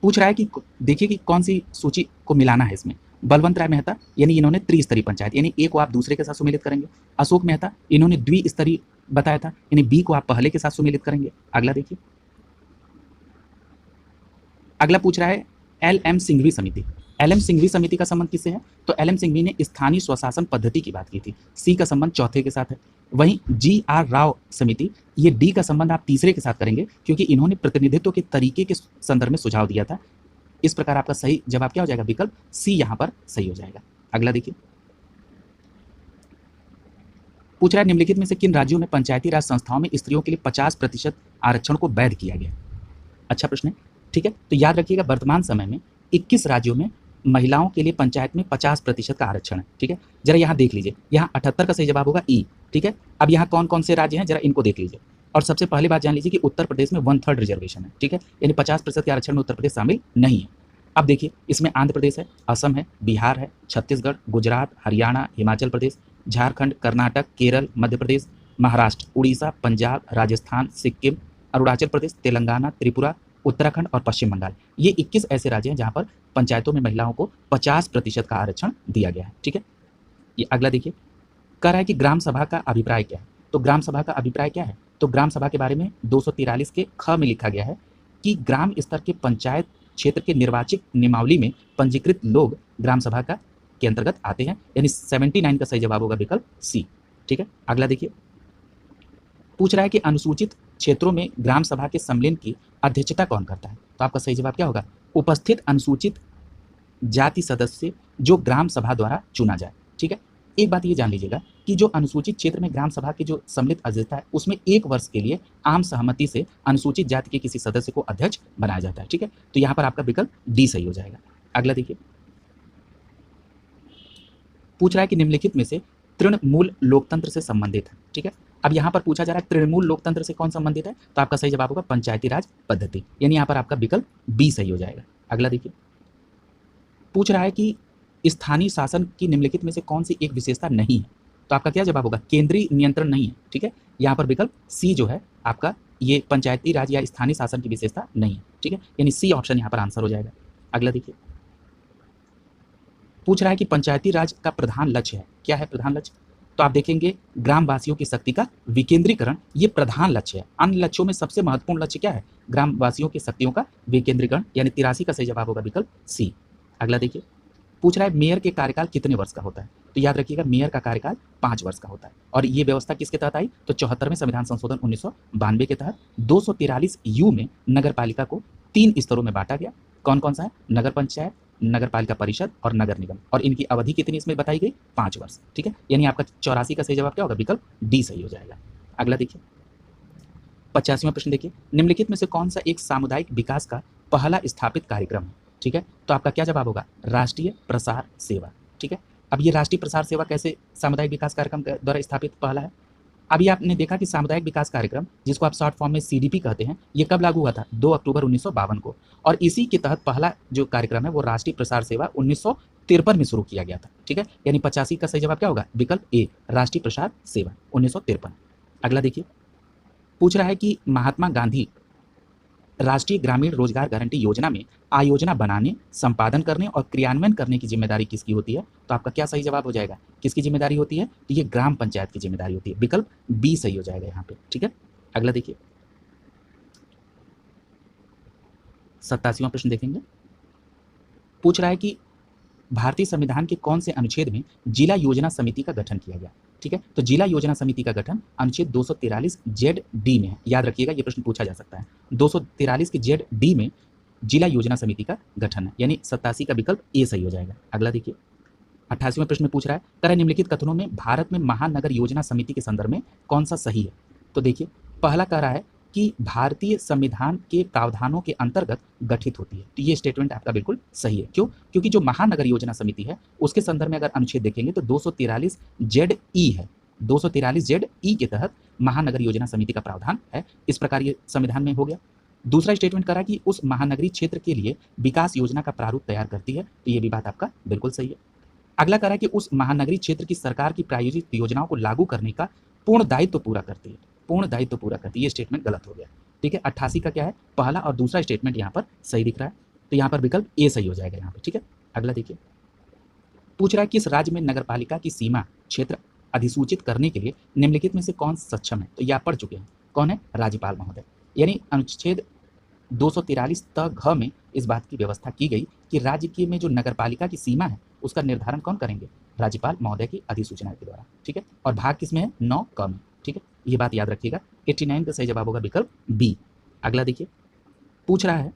पूछ रहा है कि देखिए कि कौन सी सूची को मिलाना है इसमें। बलवंत राय मेहता, यानी इन्होंने त्रिस्तरीय पंचायत, यानी ए को आप दूसरे के साथ सुमेलित करेंगे। अशोक मेहता, इन्होंने द्विस्तरीय बताया था, यानी बी को आप पहले के साथ सुमेलित करेंगे। अगला देखिए, अगला पूछ रहा है एल एम सिंघवी समिति। एल एम सिंघवी समिति का संबंध किससे है? तो एल एम सिंघवी ने स्थानीय स्वशासन पद्धति की बात की थी, सी का संबंध चौथे के साथ है। वहीं जी आर राव समिति, ये डी का संबंध आप तीसरे के साथ करेंगे, क्योंकि इन्होंने प्रतिनिधित्व के तरीके के संदर्भ में सुझाव दिया था। इस प्रकार आपका सही जवाब क्या हो जाएगा? विकल्प सी यहां पर सही हो जाएगा। अगला देखिए, पूछ रहा है निम्नलिखित में से किन राज्यों में पंचायती राज संस्थाओं में स्त्रियों के लिए 50% आरक्षण को वैध किया गया? अच्छा प्रश्न है। ठीक है, तो याद रखिएगा वर्तमान समय में 21 राज्यों में महिलाओं के लिए पंचायत में 50% का आरक्षण है। ठीक है, जरा यहाँ देख लीजिए, यहाँ 78 का सही जवाब होगा ई। ठीक है, अब यहाँ कौन कौन से राज्य हैं जरा इनको देख लीजिए, और सबसे पहली बात जान लीजिए कि उत्तर प्रदेश में 1/3 रिजर्वेशन है। ठीक है, यानी 50% के आरक्षण में उत्तर प्रदेश शामिल नहीं है। अब देखिए, इसमें आंध्र प्रदेश है, असम है, बिहार है, छत्तीसगढ़, गुजरात, हरियाणा, हिमाचल प्रदेश, झारखंड, कर्नाटक, केरल, मध्य प्रदेश, महाराष्ट्र, उड़ीसा, पंजाब, राजस्थान, सिक्किम, अरुणाचल प्रदेश, तेलंगाना, त्रिपुरा, उत्तराखंड और पश्चिम बंगाल। ये 21 ऐसे राज्य हैं जहां पर पंचायतों में महिलाओं को 50% का आरक्षण दिया गया है। ठीक है, ये अगला देखिए, कह रहा है कि ग्राम सभा का अभिप्राय क्या है? तो ग्राम सभा का अभिप्राय क्या है? तो ग्राम सभा के बारे में 243 के ख में लिखा गया है कि ग्राम स्तर के पंचायत क्षेत्र के निर्वाचित नियमावली में पंजीकृत लोग ग्राम सभा का के अंतर्गत आते हैं, यानी 79 का सही जवाब होगा विकल्प सी। ठीक है, अगला देखिए, पूछ रहा है कि अनुसूचित क्षेत्रों में ग्राम सभा के सम्मेलन की अध्यक्षता कौन करता है? तो आपका सही जवाब क्या होगा? उपस्थित अनुसूचित जाति सदस्य जो ग्राम सभा द्वारा चुना जाए। ठीक है, एक बात ये जान लीजिएगा कि जो अनुसूचित क्षेत्र में ग्राम सभा की जो सम्मिलित अध्यक्षता है उसमें 1 वर्ष के लिए आम सहमति से अनुसूचित जाति के किसी सदस्य को अध्यक्ष बनाया जाता है। ठीक है, तो यहाँ पर आपका विकल्प डी सही हो जाएगा। अगला देखिए, पूछ रहा है कि निम्नलिखित में से तृणमूल लोकतंत्र से संबंधित है। ठीक है, अब यहाँ पर पूछा जा रहा है तृणमूल लोकतंत्र से कौन संबंधित है? तो आपका सही जवाब होगा पंचायती राज पद्धति, यानी यहाँ पर आपका विकल्प बी सही हो जाएगा। अगला देखिए, पूछ रहा है कि स्थानीय शासन की निम्नलिखित में से कौन सी एक विशेषता नहीं है? तो आपका क्या जवाब होगा? केंद्रीय नियंत्रण नहीं है। ठीक है, यहाँ पर विकल्प सी जो है आपका ये पंचायती राज या स्थानीय शासन की विशेषता नहीं है। ठीक है, यानी सी ऑप्शन यहाँ पर आंसर हो जाएगा। अगला देखिए, पूछ रहा है कि पंचायती राज का प्रधान लक्ष्य है, क्या है प्रधान लक्ष्य? तो आप देखेंगे ग्रामवासियों की शक्ति का विकेंद्रीकरण, ये प्रधान लक्ष्य है। अन्य लक्ष्यों में सबसे महत्वपूर्ण लक्ष्य क्या है? ग्रामवासियों की शक्तियों का विकेंद्रीकरण, यानी 83 का सही जवाब होगा विकल्प सी। अगला देखिए, पूछ रहा है मेयर के कार्यकाल कितने वर्ष का होता है? तो याद रखिएगा मेयर का कार्यकाल 5 वर्ष का होता है, और ये व्यवस्था किसके तहत आई? तो 74वें संविधान संशोधन 1992 के तहत 243 यू में नगर पालिका को 3 स्तरों में बांटा गया। कौन कौन सा है? नगर पंचायत, नगर पालिका परिषद और नगर निगम, और इनकी अवधि कितनी इसमें बताई गई? 5 वर्ष। ठीक है, यानी आपका 84 का सही जवाब क्या होगा? विकल्प डी सही हो जाएगा। अगला देखिए, 85वां प्रश्न देखिए, निम्नलिखित में से कौन सा एक सामुदायिक विकास का पहला स्थापित कार्यक्रम है? ठीक है, तो आपका क्या जवाब होगा? राष्ट्रीय प्रसार सेवा। ठीक है, अब ये राष्ट्रीय प्रसार सेवा कैसे सामुदायिक विकास कार्यक्रम के द्वारा स्थापित पहला है? अभी आपने देखा कि सामुदायिक विकास कार्यक्रम, जिसको आप शॉर्ट फॉर्म में सीडीपी कहते हैं, ये कब लागू हुआ था? 2 अक्टूबर 1952 को, और इसी के तहत पहला जो कार्यक्रम है वो राष्ट्रीय प्रसार सेवा 1953 में शुरू किया गया था। ठीक है, यानी 85 का सही जवाब क्या होगा? विकल्प ए, राष्ट्रीय प्रसार सेवा 1953। अगला देखिए, पूछ रहा है कि महात्मा गांधी राष्ट्रीय ग्रामीण रोजगार गारंटी योजना में आयोजना बनाने, संपादन करने और क्रियान्वयन करने की जिम्मेदारी किसकी होती है? तो आपका क्या सही जवाब हो जाएगा? किसकी जिम्मेदारी होती है? तो ये ग्राम पंचायत की जिम्मेदारी होती है, विकल्प बी सही हो जाएगा यहाँ पे। ठीक है, अगला देखिए, 87वां प्रश्न देखेंगे। पूछ रहा है कि भारतीय संविधान के कौन से अनुच्छेद में जिला योजना समिति का गठन किया गया? ठीक है, तो जिला योजना समिति का गठन अनुच्छेद 243 जेड डी में है। याद रखिएगा, ये प्रश्न पूछा जा सकता है। 243 के जेड डी में जिला योजना समिति का गठन है, यानी 87 का विकल्प ए सही हो जाएगा। अगला देखिए, 88वें प्रश्न में पूछ रहा है, तरह निम्नलिखित कथनों में भारत में महानगर योजना समिति के संदर्भ में कौन सा सही है? तो देखिए, पहला कह रहा है कि भारतीय संविधान के प्रावधानों के अंतर्गत गठित होती है, तो ये स्टेटमेंट आपका बिल्कुल सही है। क्यों? क्योंकि जो महानगर योजना समिति है उसके संदर्भ में अगर अनुच्छेद देखेंगे तो 243 जेड ई है। 243 जेड ई के तहत महानगर योजना समिति का प्रावधान है। इस प्रकार ये संविधान में हो गया। दूसरा स्टेटमेंट करा कि उस महानगरीय क्षेत्र के लिए विकास योजना का प्रारूप तैयार करती है, तो ये भी बात आपका बिल्कुल सही है। अगला करा कि उस महानगरीय क्षेत्र की सरकार की प्रायोजित योजनाओं को लागू करने का पूर्ण दायित्व पूरा करती है। पूर्ण दायित्व पूरा करती है, ये स्टेटमेंट गलत हो गया। ठीक है, 88 का क्या है? पहला और दूसरा स्टेटमेंट यहाँ पर सही दिख रहा है, तो यहाँ पर विकल्प ए सही हो जाएगा यहाँ पे। ठीक है, अगला देखिए, पूछ रहा है किस राज्य में नगरपालिका की सीमा क्षेत्र अधिसूचित करने के लिए निम्नलिखित में से कौन सक्षम है? तो ये आप पढ़ चुके हैं, कौन है? राज्यपाल महोदय। यानी अनुच्छेद 243 त घ में इस बात की व्यवस्था की गई कि राज्य की में जो नगरपालिका की सीमा है उसका निर्धारण कौन करेंगे? राज्यपाल महोदय की अधिसूचना के द्वारा। ठीक है, और भाग किसमें है? 9 क में। ठीक है, ये बात याद रखिएगा। 89 का सही जवाब होगा विकल्प बी। अगला देखिए, पूछ रहा है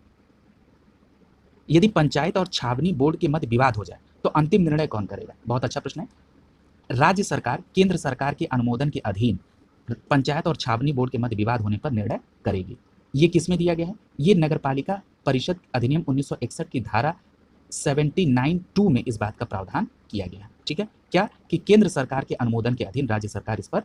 यदि पंचायत और छावनी बोर्ड के मध्य विवाद हो जाए तो अंतिम निर्णय कौन करेगा? बहुत अच्छा प्रश्न है। राज्य सरकार केंद्र सरकार के अनुमोदन के अधीन पंचायत और छावनी बोर्ड के मध्य विवाद होने पर निर्णय करेगी। ये किसमें दिया गया है? ये नगरपालिका परिषद अधिनियम 1961 की धारा 79(2) में इस बात का प्रावधान किया गया है। ठीक है, क्या कि केंद्र सरकार के अनुमोदन के अधीन राज्य सरकार इस पर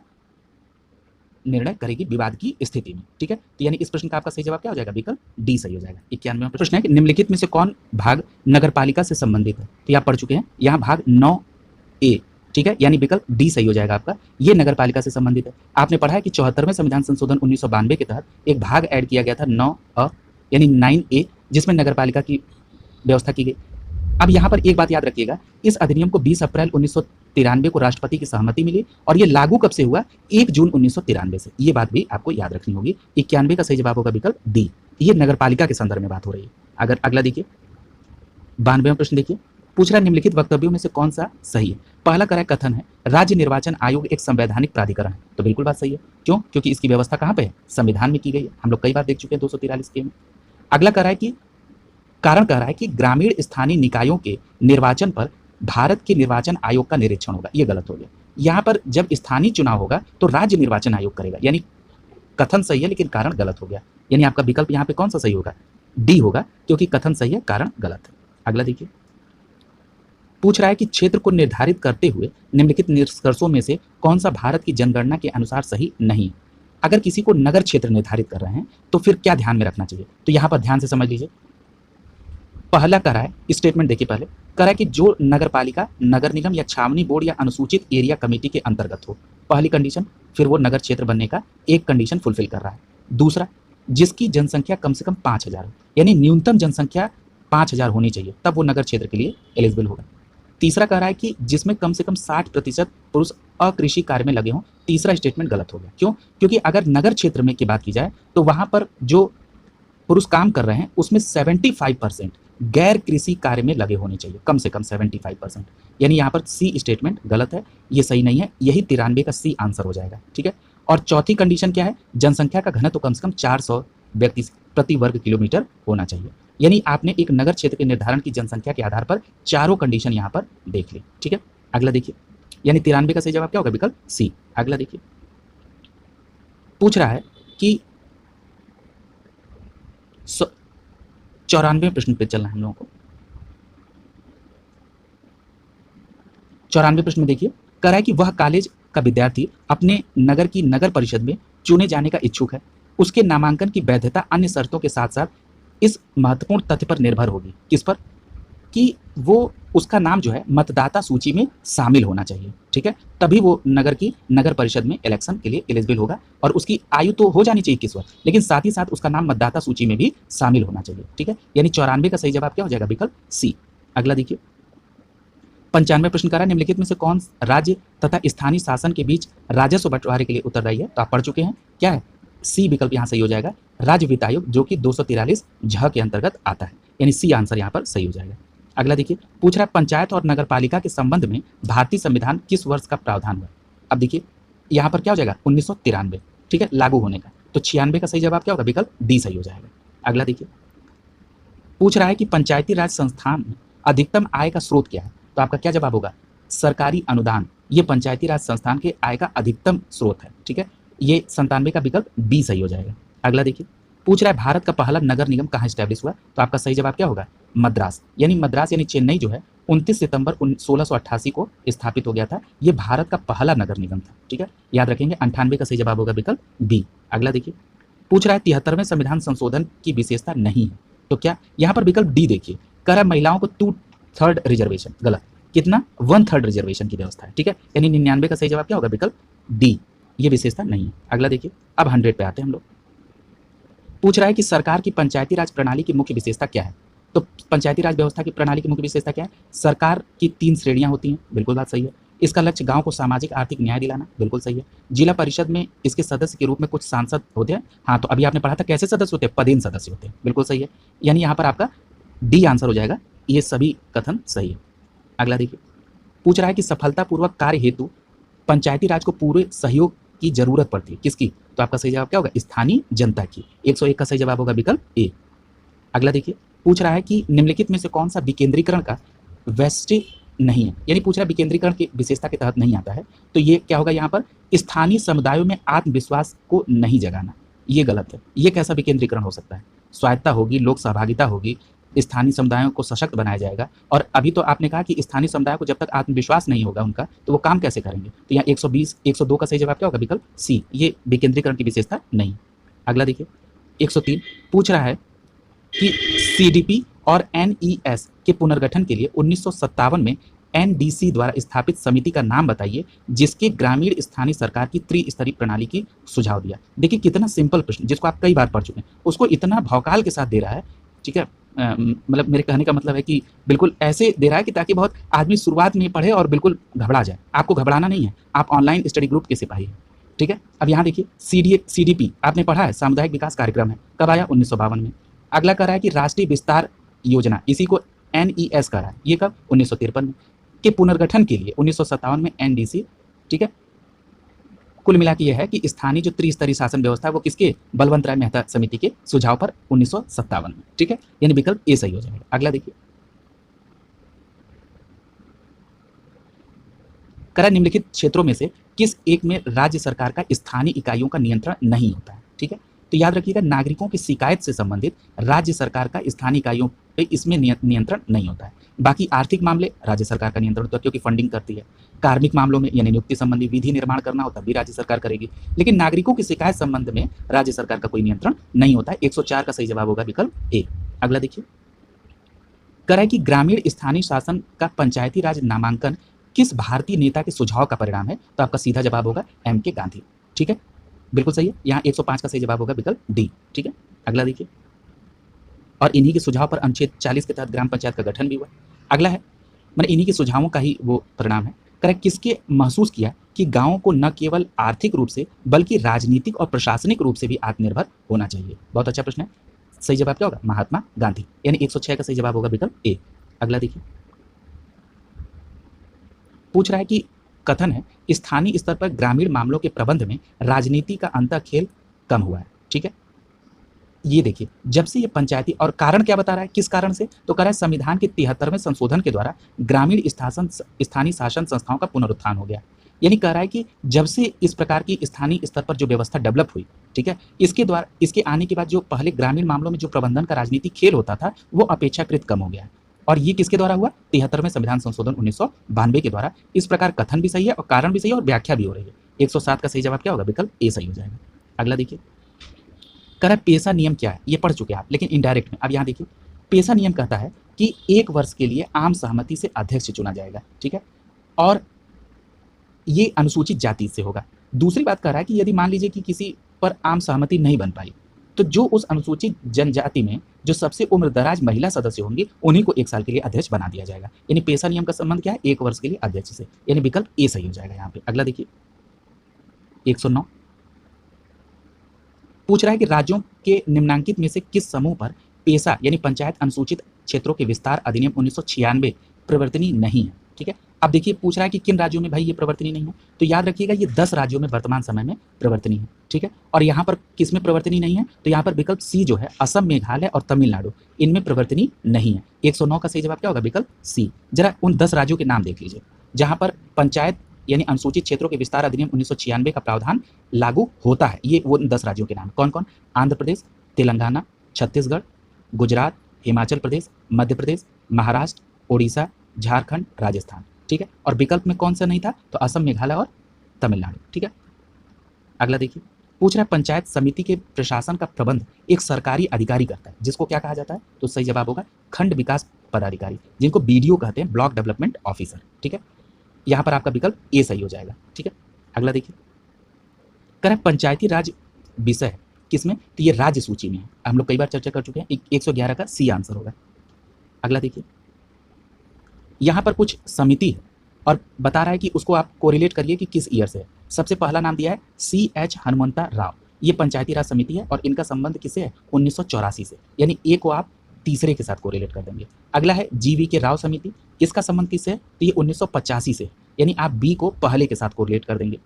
निर्णय करेगी विवाद की स्थिति में। ठीक है, तो यानी इस प्रश्न का आपका सही जवाब क्या हो जाएगा? विकल्प डी सही हो जाएगा। 91वां प्रश्न है कि निम्नलिखित में से कौन भाग नगरपालिका से संबंधित है? तो आप पढ़ चुके हैं, यहाँ भाग 9A। ठीक है, यानी विकल्प डी सही हो जाएगा आपका। ये नगरपालिका से संबंधित है। आपने पढ़ा है कि 74वें संविधान संशोधन 1992 के तहत एक भाग ऐड किया गया था 9A यानी 9A, जिसमें नगरपालिका की व्यवस्था की गई। अब यहाँ पर एक बात याद रखिएगा, इस अधिनियम को 20 अप्रैल 1993 को राष्ट्रपति की सहमति मिली और ये लागू कब से हुआ? 1 जून 1993 से। ये बात भी आपको याद रखनी होगी। 91 का सही जवाब होगा विकल्प डी। ये नगरपालिका के संदर्भ में बात हो रही है। अगर अगला देखिए, 92वां प्रश्न देखिए, पूछ रहा है निम्नलिखित वक्तव्यों में से कौन सा सही है? पहला करा कथन है राज्य निर्वाचन आयोग एक संवैधानिक प्राधिकरण है, तो बिल्कुल बात सही है। क्यों? क्योंकि इसकी व्यवस्था कहाँ पे है? संविधान में की गई है। हम लोग कई बार देख चुके हैं 243 के में। अगला कह रहा है कि कारण कह रहा है कि ग्रामीण स्थानीय निकायों के निर्वाचन पर भारत के निर्वाचन आयोग का निरीक्षण होगा, ये गलत हो गया। यहाँ पर जब स्थानीय चुनाव होगा तो राज्य निर्वाचन आयोग करेगा, यानी कथन सही है लेकिन कारण गलत हो गया। यानी आपका विकल्प यहाँ पे कौन सा सही होगा? डी होगा, क्योंकि कथन सही है, कारण गलत है। अगला देखिए, पूछ रहा है कि क्षेत्र को निर्धारित करते हुए निम्नलिखित निष्कर्षों में से कौन सा भारत की जनगणना के अनुसार सही नहीं है? अगर किसी को नगर क्षेत्र निर्धारित कर रहे हैं तो फिर क्या ध्यान में रखना चाहिए? तो यहाँ पर ध्यान से समझ लीजिए। पहला कह रहा है, स्टेटमेंट देखिए, पहले कह रहा है कि जो नगरपालिका, नगर निगम या छावनी बोर्ड या अनुसूचित एरिया कमेटी के अंतर्गत हो, पहली कंडीशन, फिर वो नगर क्षेत्र बनने का एक कंडीशन फुलफिल कर रहा है। दूसरा, जिसकी जनसंख्या कम से कम 5000 हो, यानी न्यूनतम जनसंख्या 5000 होनी चाहिए, तब वो नगर क्षेत्र के लिए एलिजिबल होगा। तीसरा कह रहा है कि जिसमें कम से कम 60% पुरुष अकृषि कार्य में लगे हों। तीसरा स्टेटमेंट गलत हो गया। क्यों? क्योंकि अगर नगर क्षेत्र में की बात की जाए तो वहां पर जो पुरुष काम कर रहे हैं उसमें 75% गैर कृषि कार्य में लगे होने चाहिए, कम से कम 75%। यानी यहाँ पर सी स्टेटमेंट गलत है, ये सही नहीं है। यही 93 का सी आंसर हो जाएगा। ठीक है, और चौथी कंडीशन क्या है? जनसंख्या का घनत्व कम से कम 400 व्यक्ति प्रति वर्ग किलोमीटर होना चाहिए। यानी आपने एक नगर क्षेत्र के निर्धारण की जनसंख्या के आधार पर चारों कंडीशन यहाँ पर देख ली। ठीक है, अगला देखिए, यानी 93 का सही जवाब क्या होगा? विकल्प सी। अगला देखिए, पूछ रहा है कि 94वें प्रश्न पे चलना है हम लोगों को। 94वें प्रश्न में देखिए, कह रहा है कि वह कॉलेज का विद्यार्थी अपने नगर की नगर परिषद में चुने जाने का इच्छुक है। उसके नामांकन की वैधता अन्य शर्तों के साथ साथ इस महत्वपूर्ण तथ्य पर निर्भर होगी। किस पर? कि वो उसका नाम जो है मतदाता सूची में शामिल होना चाहिए। ठीक है, तभी वो नगर की नगर परिषद में इलेक्शन के लिए एलिजिबल होगा। और उसकी आयु तो हो जानी चाहिए 21 वर्ष, लेकिन साथ ही साथ उसका नाम मतदाता सूची में भी शामिल होना चाहिए। ठीक है, यानी 94 का सही जवाब क्या हो जाएगा? विकल्प सी। अगला देखिए, 95 प्रश्न करा निम्नलिखित में से कौन राज्य तथा स्थानीय शासन के बीच राजस्व बंटवारे के लिए उत्तरदायी है? तो आप पढ़ चुके हैं, क्या है? सी विकल्प यहाँ सही हो जाएगा, राज्य वित्त आयोग, जो कि 243 झ के अंतर्गत आता है। यानी सी आंसर यहाँ पर सही हो जाएगा। अगला देखिए, पूछ रहा है पंचायत और नगर पालिका के संबंध में भारतीय संविधान किस वर्ष का प्रावधान हुआ। अब देखिए यहाँ पर क्या हो जाएगा 1993, ठीक है, लागू होने का। तो 96 का सही जवाब क्या होगा, विकल्प डी सही हो जाएगा। अगला देखिए, पूछ रहा है कि पंचायती राज संस्थान में अधिकतम आय का स्रोत क्या है। तो आपका क्या जवाब होगा, सरकारी अनुदान। ये पंचायती राज संस्थान के आय का अधिकतम स्रोत है, ठीक है। ये 97 का विकल्प बी सही हो जाएगा। अगला देखिए, पूछ रहा है भारत का पहला नगर निगम कहाँ स्टैब्लिश हुआ। तो आपका सही जवाब क्या होगा, मद्रास। मद्रास यानी चेन्नई जो है 29 सितंबर 1688 को स्थापित हो गया था। ये भारत का पहला नगर निगम था, ठीक है, याद रखेंगे। 98 का सही जवाब होगा विकल्प बी। अगला देखिए, पूछ रहा है 73वें संविधान संशोधन की विशेषता नहीं है। तो क्या, यहाँ पर विकल्प डी देखिए, कह रहा है महिलाओं को 2/3 रिजर्वेशन, गलत। कितना, 1/3 रिजर्वेशन की व्यवस्था है, ठीक है। 99 का सही जवाब क्या होगा, विकल्प डी, ये विशेषता नहीं है। अगला देखिए, अब 100 पे आते हैं हम लोग। पूछ रहा है कि सरकार की पंचायती राज प्रणाली की मुख्य विशेषता क्या है। तो पंचायती राज व्यवस्था की प्रणाली की मुख्य विशेषता क्या है, सरकार की 3 श्रेणियां होती हैं, बिल्कुल बात सही है। इसका लक्ष्य गांव को सामाजिक आर्थिक न्याय दिलाना, बिल्कुल सही है। जिला परिषद में इसके सदस्य के रूप में कुछ सांसद होते हैं। हाँ, तो अभी आपने पढ़ा था कैसे सदस्य होते हैं, पदेन सदस्य होते हैं, बिल्कुल सही है। यानी यहाँ पर आपका डी आंसर हो जाएगा, ये सभी कथन सही है। अगला देखिए, पूछ रहा है कि सफलतापूर्वक कार्य हेतु पंचायती राज को पूरे सहयोग की जरूरत पड़ती है, किसकी। तो आपका सही जवाब क्या होगा, स्थानीय जनता की। 101 का सही जवाब होगा विकल्प ए। अगला देखिए, पूछ रहा है कि निम्नलिखित में से कौन सा विकेंद्रीकरण का वैशिष्ट्य नहीं है, यानी पूछ रहा है विकेंद्रीकरण की विशेषता के तहत नहीं आता है। तो ये क्या होगा, यहाँ पर स्थानीय समुदायों में आत्मविश्वास को नहीं जगाना, ये गलत है। ये कैसा विकेंद्रीकरण हो सकता है, स्वायत्ता होगी, लोक सहभागिता होगी, स्थानीय समुदायों को सशक्त बनाया जाएगा। और अभी तो आपने कहा कि स्थानीय समुदायों को जब तक आत्मविश्वास नहीं होगा उनका, तो वो काम कैसे करेंगे। तो यहाँ 120 102 का सही जवाब क्या होगा, विकल्प सी, ये विकेंद्रीकरण की विशेषता नहीं। अगला देखिए, 103 पूछ रहा है कि सीडीपी और एनईएस के पुनर्गठन के लिए 1957 में एनडीसी द्वारा स्थापित समिति का नाम बताइए जिसके ग्रामीण स्थानीय सरकार की त्रिस्तरीय प्रणाली की सुझाव दिया। देखिए कितना सिंपल प्रश्न, जिसको आप कई बार पढ़ चुके हैं, उसको इतना भौकाल के साथ दे रहा है, ठीक है। मतलब मेरे कहने का मतलब है कि बिल्कुल ऐसे दे रहा है कि ताकि बहुत आदमी शुरुआत में पढ़े और बिल्कुल घबरा जाए। आपको घबराना नहीं है, आप ऑनलाइन स्टडी ग्रुप के सिपाही हैं, ठीक है। अब यहाँ देखिए, सीडीपी आपने पढ़ा है, सामुदायिक विकास कार्यक्रम है, कब आया, 1952 में। अगला कह रहा है कि राष्ट्रीय विस्तार योजना, इसी को एनईएस कह रहा है, ये कब, 1953 में। के पुनर्गठन के लिए 1957 में एनडीसी, ठीक है। कुल मिला के यह है कि स्थानीय जो त्रिस्तरीय शासन व्यवस्था है वो किसके, बलवंत राय मेहता समिति के सुझाव पर 1957 में, ठीक है। यानी विकल्प ए सही हो जाएगा। अगला देखिए, करा निम्नलिखित क्षेत्रों में से किस एक में राज्य सरकार का स्थानीय इकाइयों का नियंत्रण नहीं होता है, ठीक है। तो याद रखिएगा, नागरिकों की शिकायत से संबंधित राज्य सरकार का स्थानीय इकाइयों पे इसमें नियंत्रण नहीं होता है। बाकी आर्थिक मामले राज्य सरकार का नियंत्रण होता है क्योंकि फंडिंग करती है। कार्मिक मामलों में यानी नियुक्ति संबंधी विधि निर्माण करना होता भी राज्य सरकार करेगी। लेकिन नागरिकों की शिकायत संबंध में राज्य सरकार का कोई नियंत्रण नहीं होता है। 104 का सही जवाब होगा विकल्प ए। अगला देखिए, कह रहा है कि ग्रामीण स्थानीय शासन का पंचायती राज नामांकन किस भारतीय नेता के सुझाव का परिणाम है। तो आपका सीधा जवाब होगा एम के गांधी, ठीक है, बिल्कुल सही है। यहाँ 105 का सही जवाब होगा विकल्प डी, ठीक है। अगला देखिए, और इन्हीं के सुझाव पर अनुच्छेद 40 के तहत ग्राम पंचायत का गठन भी हुआ। अगला है, मैंने इन्हीं के सुझावों का ही वो परिणाम है। करेक्ट, किसके महसूस किया कि गांवों को न केवल आर्थिक रूप से बल्कि राजनीतिक और प्रशासनिक रूप से भी आत्मनिर्भर होना चाहिए। बहुत अच्छा प्रश्न है, सही जवाब क्या होगा, महात्मा गांधी। यानी 106 का सही जवाब होगा विकल्प ए। अगला देखिए, पूछ रहा है कि कथन है स्थानीय स्तर पर ग्रामीण मामलों के प्रबंध में राजनीति का अंतःखेल कम हुआ है, ठीक है। ये देखिए, जब से ये पंचायती, और कारण क्या बता रहा है, किस कारण से, तो कह रहा है संविधान के 73वें संशोधन के द्वारा ग्रामीण स्थानीय शासन संस्थाओं का पुनरुत्थान हो गया। यानी कह रहा है कि जब से इस प्रकार की स्थानीय स्तर पर जो व्यवस्था डेवलप हुई, ठीक है, इसके द्वारा, इसके आने के बाद जो पहले ग्रामीण मामलों में जो प्रबंधन का राजनीतिक खेल होता था वो अपेक्षाकृत कम हो गया। और ये किसके द्वारा हुआ, 73वें संविधान संशोधन 1992 के द्वारा। इस प्रकार कथन भी सही है और कारण भी सही है और व्याख्या भी हो रही है। 107 का सही जवाब क्या होगा, विकल्प ए सही हो जाएगा। अगला देखिए, कह रहा है पेशा नियम क्या है, ये पढ़ चुके हैं आप, लेकिन इनडायरेक्ट में। अब यहाँ देखिए, पेशा नियम कहता है कि 1 वर्ष के लिए आम सहमति से अध्यक्ष चुना जाएगा, ठीक है, और ये अनुसूचित जाति से होगा। दूसरी बात कह रहा है कि यदि मान लीजिए कि किसी पर आम सहमति नहीं बन पाई, तो जो उस अनुसूचित जनजाति में जो सबसे उम्रदराज महिला सदस्य होंगे उन्हीं को 1 साल के लिए अध्यक्ष बना दिया जाएगा। यानी पेशा नियम का संबंध क्या है, 1 वर्ष के लिए अध्यक्ष से, यानी विकल्प ए सही हो जाएगा यहाँ पे। अगला देखिए, 109 पूछ रहा है कि राज्यों के निम्नांकित में से किस समूह पर पेशा यानी पंचायत अनुसूचित क्षेत्रों के विस्तार अधिनियम 1996 प्रवर्तनीय नहीं है। ठीक है, अब देखिए पूछ रहा है कि किन राज्यों में भाई ये प्रवर्तनीय नहीं है, तो याद रखिएगा ये 10 राज्यों में वर्तमान समय में प्रवर्तनीय है। ठीक है, और यहाँ पर किस में प्रवर्तनीय नहीं है, तो यहाँ पर विकल्प सी जो है असम, मेघालय और तमिलनाडु, इनमें प्रवर्तनीय नहीं है। 109 का सही जवाब क्या होगा, विकल्प सी। जरा उन 10 राज्यों के नाम देख लीजिए जहाँ पर पंचायत यानी अनुसूचित क्षेत्रों के विस्तार अधिनियम 1996 का प्रावधान लागू होता है। ये वो 10 राज्यों के नाम कौन कौन, आंध्र प्रदेश, तेलंगाना, छत्तीसगढ़, गुजरात, हिमाचल प्रदेश, मध्य प्रदेश, महाराष्ट्र, उड़ीसा, झारखंड, राजस्थान। ठीक है, और विकल्प में कौन सा नहीं था, तो असम, मेघालय और तमिलनाडु। ठीक है, अगला देखिए पूछ रहा है पंचायत समिति के प्रशासन का प्रबंध एक सरकारी अधिकारी करता है, जिसको क्या कहा जाता है, तो सही जवाब होगा खंड विकास पदाधिकारी, जिनको बीडीओ कहते हैं, ब्लॉक डेवलपमेंट ऑफिसर। ठीक है, यहाँ पर आपका विकल्प ए सही हो जाएगा। ठीक है, अगला देखिए कह रहा है पंचायती राज विषय है किसमें, तो ये राज्य सूची में है, हम लोग कई बार चर्चा कर चुके हैं। 111 का सी आंसर होगा। अगला देखिए यहाँ पर कुछ समिति है और बता रहा है कि उसको आप कोरिलेट करिए कि किस ईयर से है। सबसे पहला नाम दिया है CH हनुमंता राव, ये पंचायती राज समिति है और इनका संबंध किससे है, 1984 से, यानी ए को आप तीसरे के साथ कोरिलेट कर देंगे। अगला है GV के राव समिति, इसका संबंध किससे है, तो ये 1985 से, यानी आप बी को पहले के साथ कोरिलेट कर देंगे।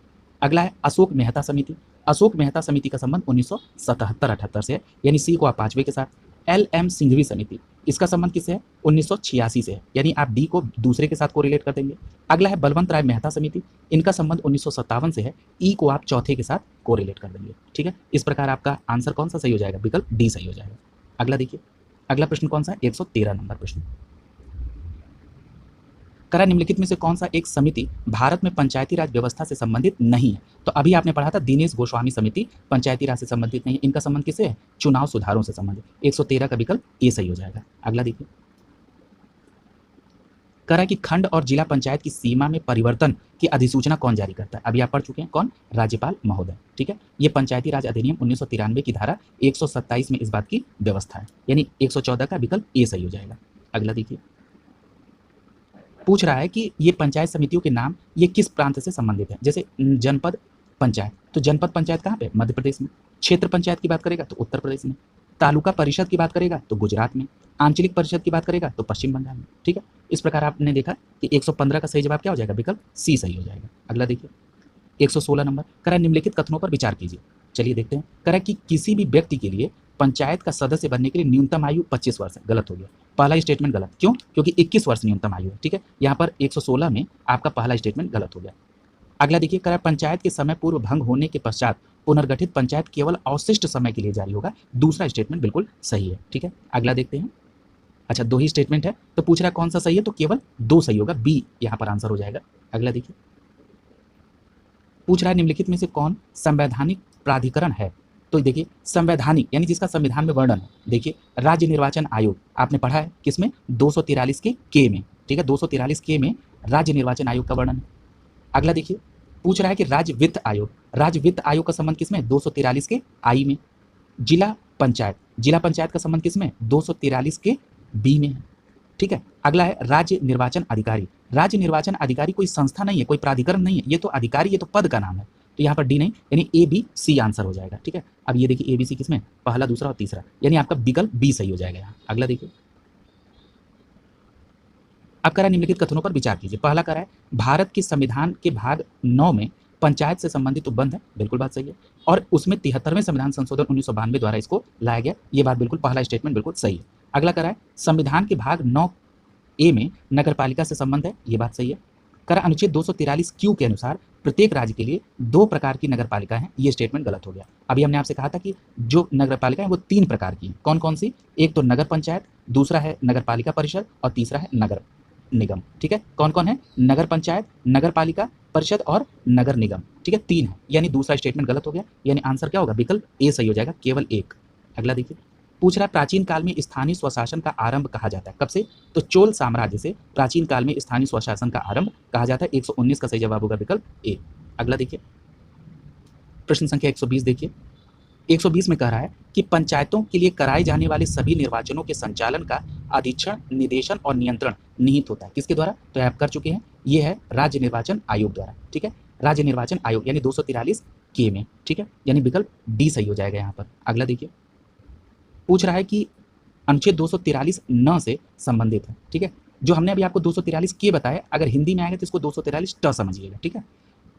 अगला है अशोक मेहता समिति, अशोक मेहता समिति का संबंध 1977-78 से है, यानी सी को आप पांचवे के साथ। LM सिंघवी समिति, इसका संबंध किससे है, 1986 से है, यानी आप डी को दूसरे के साथ कोरिलेट कर देंगे। अगला है बलवंत राय मेहता समिति, इनका संबंध 1957 से है, ई को आप चौथे के साथ कोरिलेट कर देंगे। ठीक है, इस प्रकार आपका आंसर कौन सा सही हो जाएगा, विकल्प डी सही हो जाएगा। अगला देखिए अगला प्रश्न कौन सा है, 113 नंबर प्रश्न। करा निम्नलिखित में से कौन सा एक समिति भारत में पंचायती राज व्यवस्था से संबंधित नहीं है, तो अभी आपने पढ़ा था दिनेश गोस्वामी समिति पंचायती राज से संबंधित नहीं है, इनका संबंध किससे है, चुनाव सुधारों से संबंधित। 113 का विकल्प ए सही हो जाएगा। अगला देखिए करा कि खंड और जिला पंचायत की सीमा में परिवर्तन की अधिसूचना कौन जारी करता है, अभी आप पढ़ चुके हैं, कौन, राज्यपाल महोदय। ठीक है, ये पंचायती राज अधिनियम 1993 की धारा 127 में इस बात की व्यवस्था है, यानी 114 का विकल्प ए सही हो जाएगा। अगला देखिए पूछ रहा है कि ये पंचायत समितियों के नाम ये किस प्रांत से संबंधित है, जैसे जनपद पंचायत, तो जनपद पंचायत कहाँ पे, मध्य प्रदेश में। क्षेत्र पंचायत की बात करेगा तो उत्तर प्रदेश में। तालुका परिषद की बात करेगा तो गुजरात में। आंचलिक परिषद की बात करेगा तो पश्चिम बंगाल में। ठीक है, इस प्रकार आपने देखा कि 115 का सही जवाब क्या हो जाएगा, विकल्प सी सही हो जाएगा। अगला देखिए 116 नंबर, करा निम्नलिखित कथनों पर विचार कीजिए। चलिए देखते हैं, करा कि किसी भी व्यक्ति के लिए पंचायत का सदस्य बनने के लिए न्यूनतम आयु 25 वर्ष है, गलत हो गया, पहला स्टेटमेंट गलत, क्यों, क्योंकि 21 वर्ष न्यूनतम आयु है। ठीक है, यहाँ पर 116 में आपका पहला स्टेटमेंट गलत हो गया। अगला देखिए, करा पंचायत के समय पूर्व भंग होने के पश्चात पुनर्गठित पंचायत केवल अवशिष्ट समय के लिए जारी होगा, दूसरा स्टेटमेंट बिल्कुल सही है। ठीक है, अगला देखते हैं, अच्छा दो ही स्टेटमेंट है तो पूछ रहा है कौन सा सही है, तो केवल दो सही होगा, बी यहाँ पर आंसर हो जाएगा। अगला देखिए पूछ रहा है निम्नलिखित में से कौन संवैधानिक प्राधिकरण है, तो देखिए संवैधानिक यानी जिसका संविधान में वर्णन है, देखिए राज्य निर्वाचन आयोग आपने पढ़ा है किसमें, 243 के में। ठीक है, 243 के में राज्य निर्वाचन आयोग का वर्णन है। अगला देखिए पूछ रहा है कि राज्य वित्त आयोग, राज्य वित्त आयोग का संबंध किसमें, 243 के आई में। जिला पंचायत का संबंध किसमें, 243 के बी में है। ठीक है, अगला है राज्य निर्वाचन अधिकारी, राज्य निर्वाचन अधिकारी कोई संस्था नहीं है, कोई प्राधिकरण नहीं है, ये तो अधिकारी, ये तो पद का नाम है, तो यहाँ पर डी नहीं, यानी ए बी सी आंसर हो जाएगा। ठीक है, अब ये देखिए ए बी सी किसमें, पहला, दूसरा और तीसरा, यानी आपका विकल्प बी सही हो जाएगा यहाँ। अगला देखिए अब करा निम्नलिखित कथनों पर विचार कीजिए। पहला करा है भारत के संविधान के भाग 9 में पंचायत से संबंधित उपबंध है, बिल्कुल बात सही है, और उसमें 73वें संविधान संशोधन 1992 द्वारा इसको लाया गया, ये बात बिल्कुल, पहला स्टेटमेंट बिल्कुल सही है। अगला करा है संविधान के भाग 9A में नगरपालिका से संबंध है, ये बात सही है। करा अनुच्छेद 243 क्यू के अनुसार प्रत्येक राज्य के लिए 2 प्रकार की नगरपालिका है, ये स्टेटमेंट गलत हो गया। अभी हमने आपसे कहा था कि जो नगरपालिका है वो 3 प्रकार की है, कौन कौन सी, एक तो नगर पंचायत, दूसरा है नगरपालिका परिषद और तीसरा है नगर निगम। ठीक है, कौन कौन है, नगर पंचायत, नगर पालिका परिषद और नगर निगम। ठीक है, 3 है, यानी दूसरा स्टेटमेंट गलत हो गया, यानी आंसर क्या होगा, विकल्प ए सही हो जाएगा, केवल एक। अगला देखिए पूछ रहा है प्राचीन काल में स्थानीय स्वशासन का आरंभ कहा जाता है, कब से, तो चोल साम्राज्य से प्राचीन काल में स्थानीय स्वशासन का आरंभ कहा जाता है। 119 का सही जवाब होगा विकल्प ए। अगला देखिए प्रश्न संख्या 120 देखिए, 120 में कह रहा है कि पंचायतों के लिए कराए जाने वाले सभी निर्वाचनों के संचालन का अधीक्षण, निर्देशन और नियंत्रण निहित होता है, किसके द्वारा, तो आप कर चुके हैं, ये है राज्य निर्वाचन आयोग द्वारा। ठीक है, राज्य निर्वाचन आयोग यानी 243 के में। ठीक है, यानी विकल्प डी सही हो जाएगा यहाँ पर। अगला देखिए पूछ रहा है कि अनुच्छेद 243 न से संबंधित है। ठीक है, जो हमने अभी आपको 243 के बताया, अगर हिंदी में आएगा तो इसको 243 ट समझिएगा। ठीक है,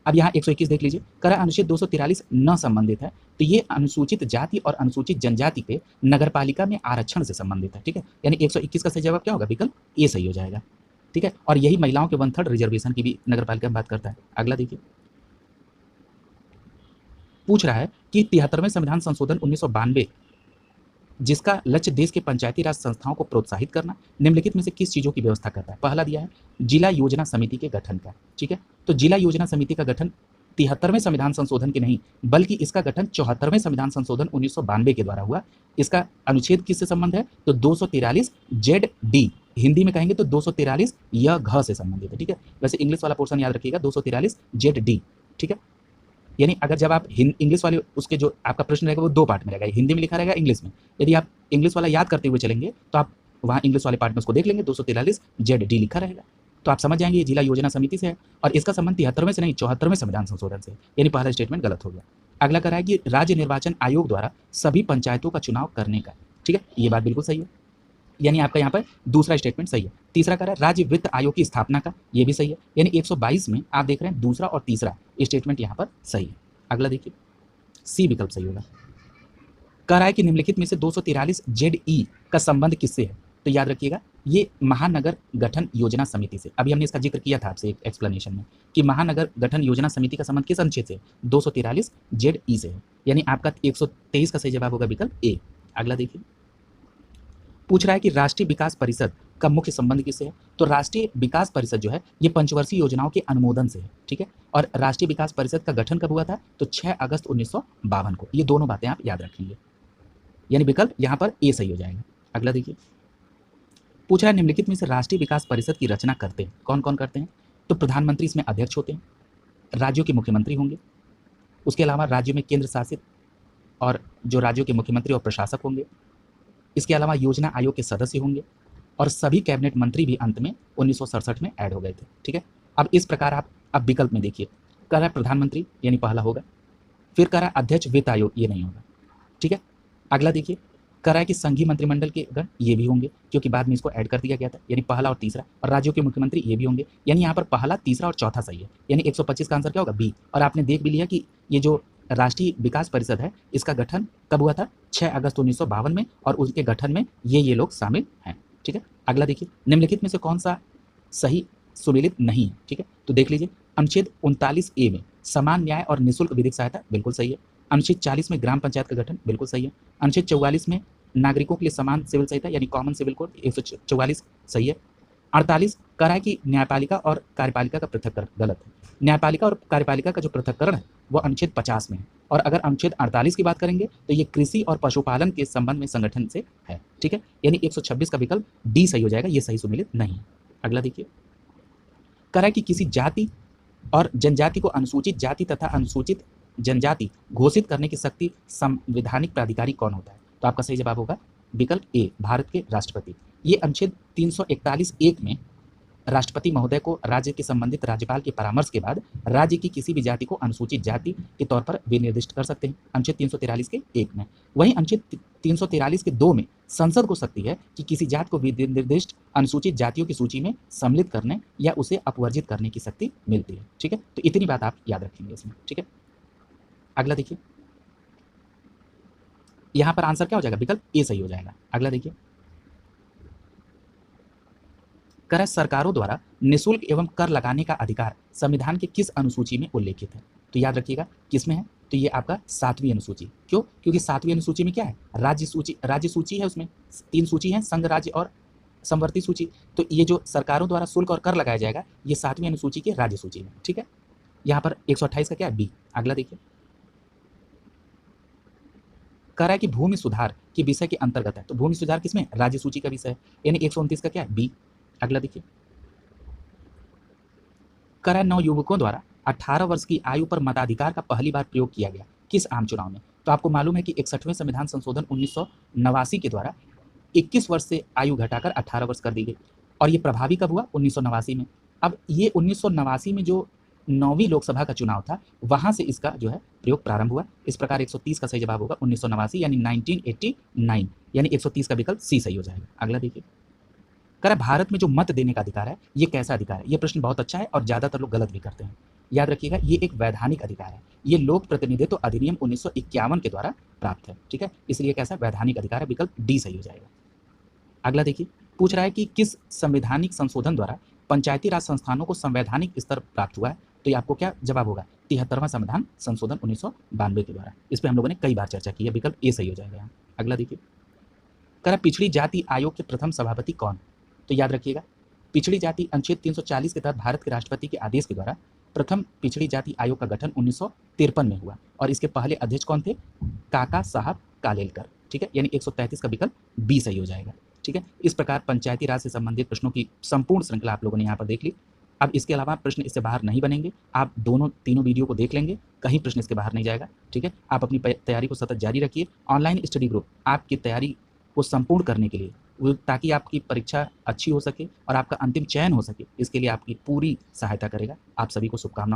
अब यहाँ 121 देख लीजिए, कह रहा है अनुच्छेद 243 न संबंधित है, तो ये अनुसूचित जाति और अनुसूचित जनजाति के नगरपालिका में आरक्षण से संबंधित है। ठीक है, यानी 121 का सही जवाब क्या होगा? विकल्प ए सही हो जाएगा। ठीक है, और यही महिलाओं के 1/3 रिजर्वेशन की भी नगरपालिका में बात करता है। अगला देखिए, पूछ रहा है कि 73वें संविधान संशोधन 1992 जिसका लक्ष्य देश के पंचायती राज संस्थाओं को प्रोत्साहित करना, निम्नलिखित में से किस चीजों की व्यवस्था करता है? पहला दिया है जिला योजना समिति के गठन का। ठीक है, तो जिला योजना समिति का गठन 73वें संविधान संशोधन के नहीं, बल्कि इसका गठन 74वें संविधान संशोधन 1992 के द्वारा हुआ। इसका अनुच्छेद किससे संबंध है? तो 243 जेड डी, हिंदी में कहेंगे तो 243 य घ से संबंधित है। ठीक है, वैसे इंग्लिश वाला पोर्शन याद रखिएगा, 243 जेड डी। ठीक है, यानी अगर जब आप इंग्लिश वाले उसके जो आपका प्रश्न रहेगा वो दो पार्ट में रहेगा, हिंदी में लिखा रहेगा, इंग्लिश में। यदि आप इंग्लिश वाला याद करते हुए चलेंगे तो आप वहाँ इंग्लिश वाले पार्ट में उसको देख लेंगे, 243 जेड डी लिखा रहेगा, तो आप समझ जाएंगे ये जिला योजना समिति से है और इसका संबंध 73वें से नहीं 74वें संविधान संशोधन से, यानी पहला स्टेटमेंट गलत हो गया। अगला कह रहा है कि राज्य निर्वाचन आयोग द्वारा सभी पंचायतों का चुनाव करने का। ठीक है, ये बात बिल्कुल सही है, यानी आपका यहाँ पर दूसरा स्टेटमेंट सही है। तीसरा कह रहा है राज्य वित्त आयोग की स्थापना का, ये भी सही है, यानी 122 में आप देख रहे हैं दूसरा और तीसरा स्टेटमेंट यहाँ पर सही है। अगला देखिए, सी विकल्प सही होगा। कह रहा है कि निम्नलिखित में से 243 जेड ई का संबंध किससे है? तो याद रखिएगा ये महानगर गठन योजना समिति से। अभी हमने इसका जिक्र किया था आपसे एक एक्सप्लेनेशन में कि महानगर गठन योजना समिति का संबंध किस अनुच्छेद से? 243 जेड ई से है, यानी आपका 123 का सही जवाब होगा विकल्प ए। अगला देखिए, पूछ रहा है कि राष्ट्रीय विकास परिषद का मुख्य संबंध किससे है? तो राष्ट्रीय विकास परिषद जो है ये पंचवर्षीय योजनाओं के अनुमोदन से है। ठीक है, और राष्ट्रीय विकास परिषद का गठन कब हुआ था? तो 6 अगस्त 1952 को। ये दोनों बातें आप याद रखेंगे, यानी विकल्प यहाँ पर ए सही हो जाएगा। अगला देखिए, पूछ रहा है निम्नलिखित में से राष्ट्रीय विकास परिषद की रचना करते हैं कौन कौन करते हैं? तो प्रधानमंत्री इसमें अध्यक्ष होते हैं, राज्यों के मुख्यमंत्री होंगे, उसके अलावा राज्यों में केंद्र शासित और जो राज्यों के मुख्यमंत्री और प्रशासक होंगे, इसके अलावा योजना आयोग के सदस्य होंगे और सभी कैबिनेट मंत्री भी अंत में 1967 में ऐड हो गए थे। ठीक है, अब इस प्रकार आप अब विकल्प में देखिए, कह रहा है प्रधानमंत्री यानी पहला होगा, फिर कह रहा है अध्यक्ष वित्त आयोग, ये नहीं होगा। ठीक है, अगला देखिए, कह रहा है कि संघीय मंत्रिमंडल के गण ये भी होंगे क्योंकि बाद में इसको ऐड कर दिया गया था, यानी पहला और तीसरा, और राज्यों के मुख्यमंत्री ये भी होंगे, यानी यहाँ पर पहला, तीसरा और चौथा सही है, यानी 125 का आंसर क्या होगा? बी। और आपने देख भी लिया कि ये जो राष्ट्रीय विकास परिषद है इसका गठन कब हुआ था? 6 अगस्त 1952 में, और उनके गठन में ये लोग शामिल हैं। ठीक है, अगला देखिए, निम्नलिखित में से कौन सा सही सुमेलित नहीं है? ठीक है, तो देख लीजिए, अनुच्छेद 39 ए में समान न्याय और निःशुल्क विधिक सहायता, बिल्कुल सही है। अनुच्छेद 40 में ग्राम पंचायत का गठन, बिल्कुल सही है। अनुच्छेद 44 में नागरिकों के लिए समान सिविल संहिता यानी कॉमन सिविल कोड, 144 सही है। 48 कह रहा है कि न्यायपालिका और कार्यपालिका का पृथक्करण, गलत है। न्यायपालिका और कार्यपालिका का जो पृथक्करण है वो अनुच्छेद 50 में है, और अगर अनुच्छेद 48 की बात करेंगे तो ये कृषि और पशुपालन के संबंध में संगठन से है। ठीक है, यानी 126 का विकल्प डी सही हो जाएगा, ये सही सुमेलित नहीं है। अगला देखिए, कह रहा है कि किसी जाति और जनजाति को अनुसूचित जाति तथा अनुसूचित जनजाति घोषित करने की शक्ति संवैधानिक प्राधिकारी कौन होता है? तो आपका सही जवाब होगा विकल्प ए, भारत के राष्ट्रपति। ये अनुच्छेद 341(1) में राष्ट्रपति महोदय को राज्य के संबंधित राज्यपाल के परामर्श के बाद राज्य की किसी भी जाति को अनुसूचित जाति के तौर पर विनिर्दिष्ट कर सकते हैं, अनुच्छेद 343 के 1 में। वहीं अनुच्छेद 343 के 2 में संसद को शक्ति है कि किसी जाति को निर्दिष्ट अनुसूचित जातियों की सूची में सम्मिलित करने या उसे अपवर्जित करने की शक्ति मिलती है। ठीक है, तो इतनी बात आप याद रखेंगे इसमें। ठीक है, अगला देखिए, यहां पर आंसर क्या हो जाएगा? विकल्प ए सही हो जाएगा। अगला देखिए, कर सरकारों द्वारा निःशुल्क एवं कर लगाने का अधिकार संविधान के किस अनुसूची में उल्लेखित है? तो याद रखिएगा किसमें है? तो ये आपका 7वीं अनुसूची। क्यों? क्योंकि 7वीं अनुसूची में क्या है? राज्य सूची है, उसमें 3 सूची है, संघ राज्य और समवर्ती सूची। तो ये जो सरकारों द्वारा शुल्क और कर लगाया जाएगा ये 7वीं अनुसूची के राज्य सूची में। ठीक है, यहाँ पर 128 का क्या है? बी। अगला देखिए, कह रहा है कि भूमि सुधार के विषय के अंतर्गत है, तो भूमि सुधार किसमें? राज्य सूची का विषय है, यानी 129 का क्या है? बी। अगला देखिए, कह रहा है नवयुवकों द्वारा 18 वर्ष की आयु पर मताधिकार का पहली बार प्रयोग किया गया किस आम चुनाव में? तो आपको मालूम है कि 61वें संविधान संशोधन 1989 के द्वारा 21 वर्ष से आयु घटाकर 18 वर्ष कर दी गई, और ये प्रभावी कब हुआ? 1989 में। अब ये 1989 में जो 9वीं लोकसभा का चुनाव था, वहाँ से इसका जो है प्रयोग प्रारंभ हुआ। इस प्रकार 130 का सही जवाब होगा 1989 यानी 1989, यानी 130 का विकल्प सी सही हो जाएगा। अगला देखिए, कह रहा है भारत में जो मत देने का अधिकार है ये कैसा अधिकार है। ये प्रश्न बहुत अच्छा है और ज़्यादातर लोग गलत भी करते हैं। याद रखिएगा, ये एक वैधानिक अधिकार है। ये लोक प्रतिनिधित्व अधिनियम 1951 के द्वारा प्राप्त है, ठीक है, इसलिए कैसा वैधानिक अधिकार है, विकल्प डी सही हो जाएगा। अगला देखिए, पूछ रहा है कि किस संवैधानिक संशोधन द्वारा पंचायती राज संस्थानों को संवैधानिक स्तर प्राप्त हुआ है। तो ये आपको क्या जवाब होगा, 73वां संविधान संशोधन 1992 के द्वारा। इस पर हम लोगों ने कई बार चर्चा की है, विकल्प ए सही हो जाएगा यहाँ। अगला देखिए, कह रहा पिछड़ी जाति आयोग के प्रथम सभापति कौन। तो याद रखिएगा, पिछड़ी जाति अनुच्छेद 340 के तहत भारत के राष्ट्रपति के आदेश के द्वारा प्रथम पिछड़ी जाति आयोग का गठन 1953 में हुआ और इसके पहले अध्यक्ष कौन थे, काका साहब कालेलकर, ठीक है, यानी 133 का विकल्प बी सही हो जाएगा। ठीक है, इस प्रकार पंचायती राज से संबंधित प्रश्नों की संपूर्ण श्रृंखला आप लोगों ने यहाँ पर देख ली। अब इसके अलावा प्रश्न इससे बाहर नहीं बनेंगे, आप तीनों वीडियो को देख लेंगे, कहीं प्रश्न इसके बाहर नहीं जाएगा। ठीक है, आप अपनी तैयारी को सतत जारी रखिए। ऑनलाइन स्टडी ग्रुप आपकी तैयारी को संपूर्ण करने के लिए, ताकि आपकी परीक्षा अच्छी हो सके और आपका अंतिम चयन हो सके, इसके लिए आपकी पूरी सहायता करेगा। आप सभी को शुभकामनाएं।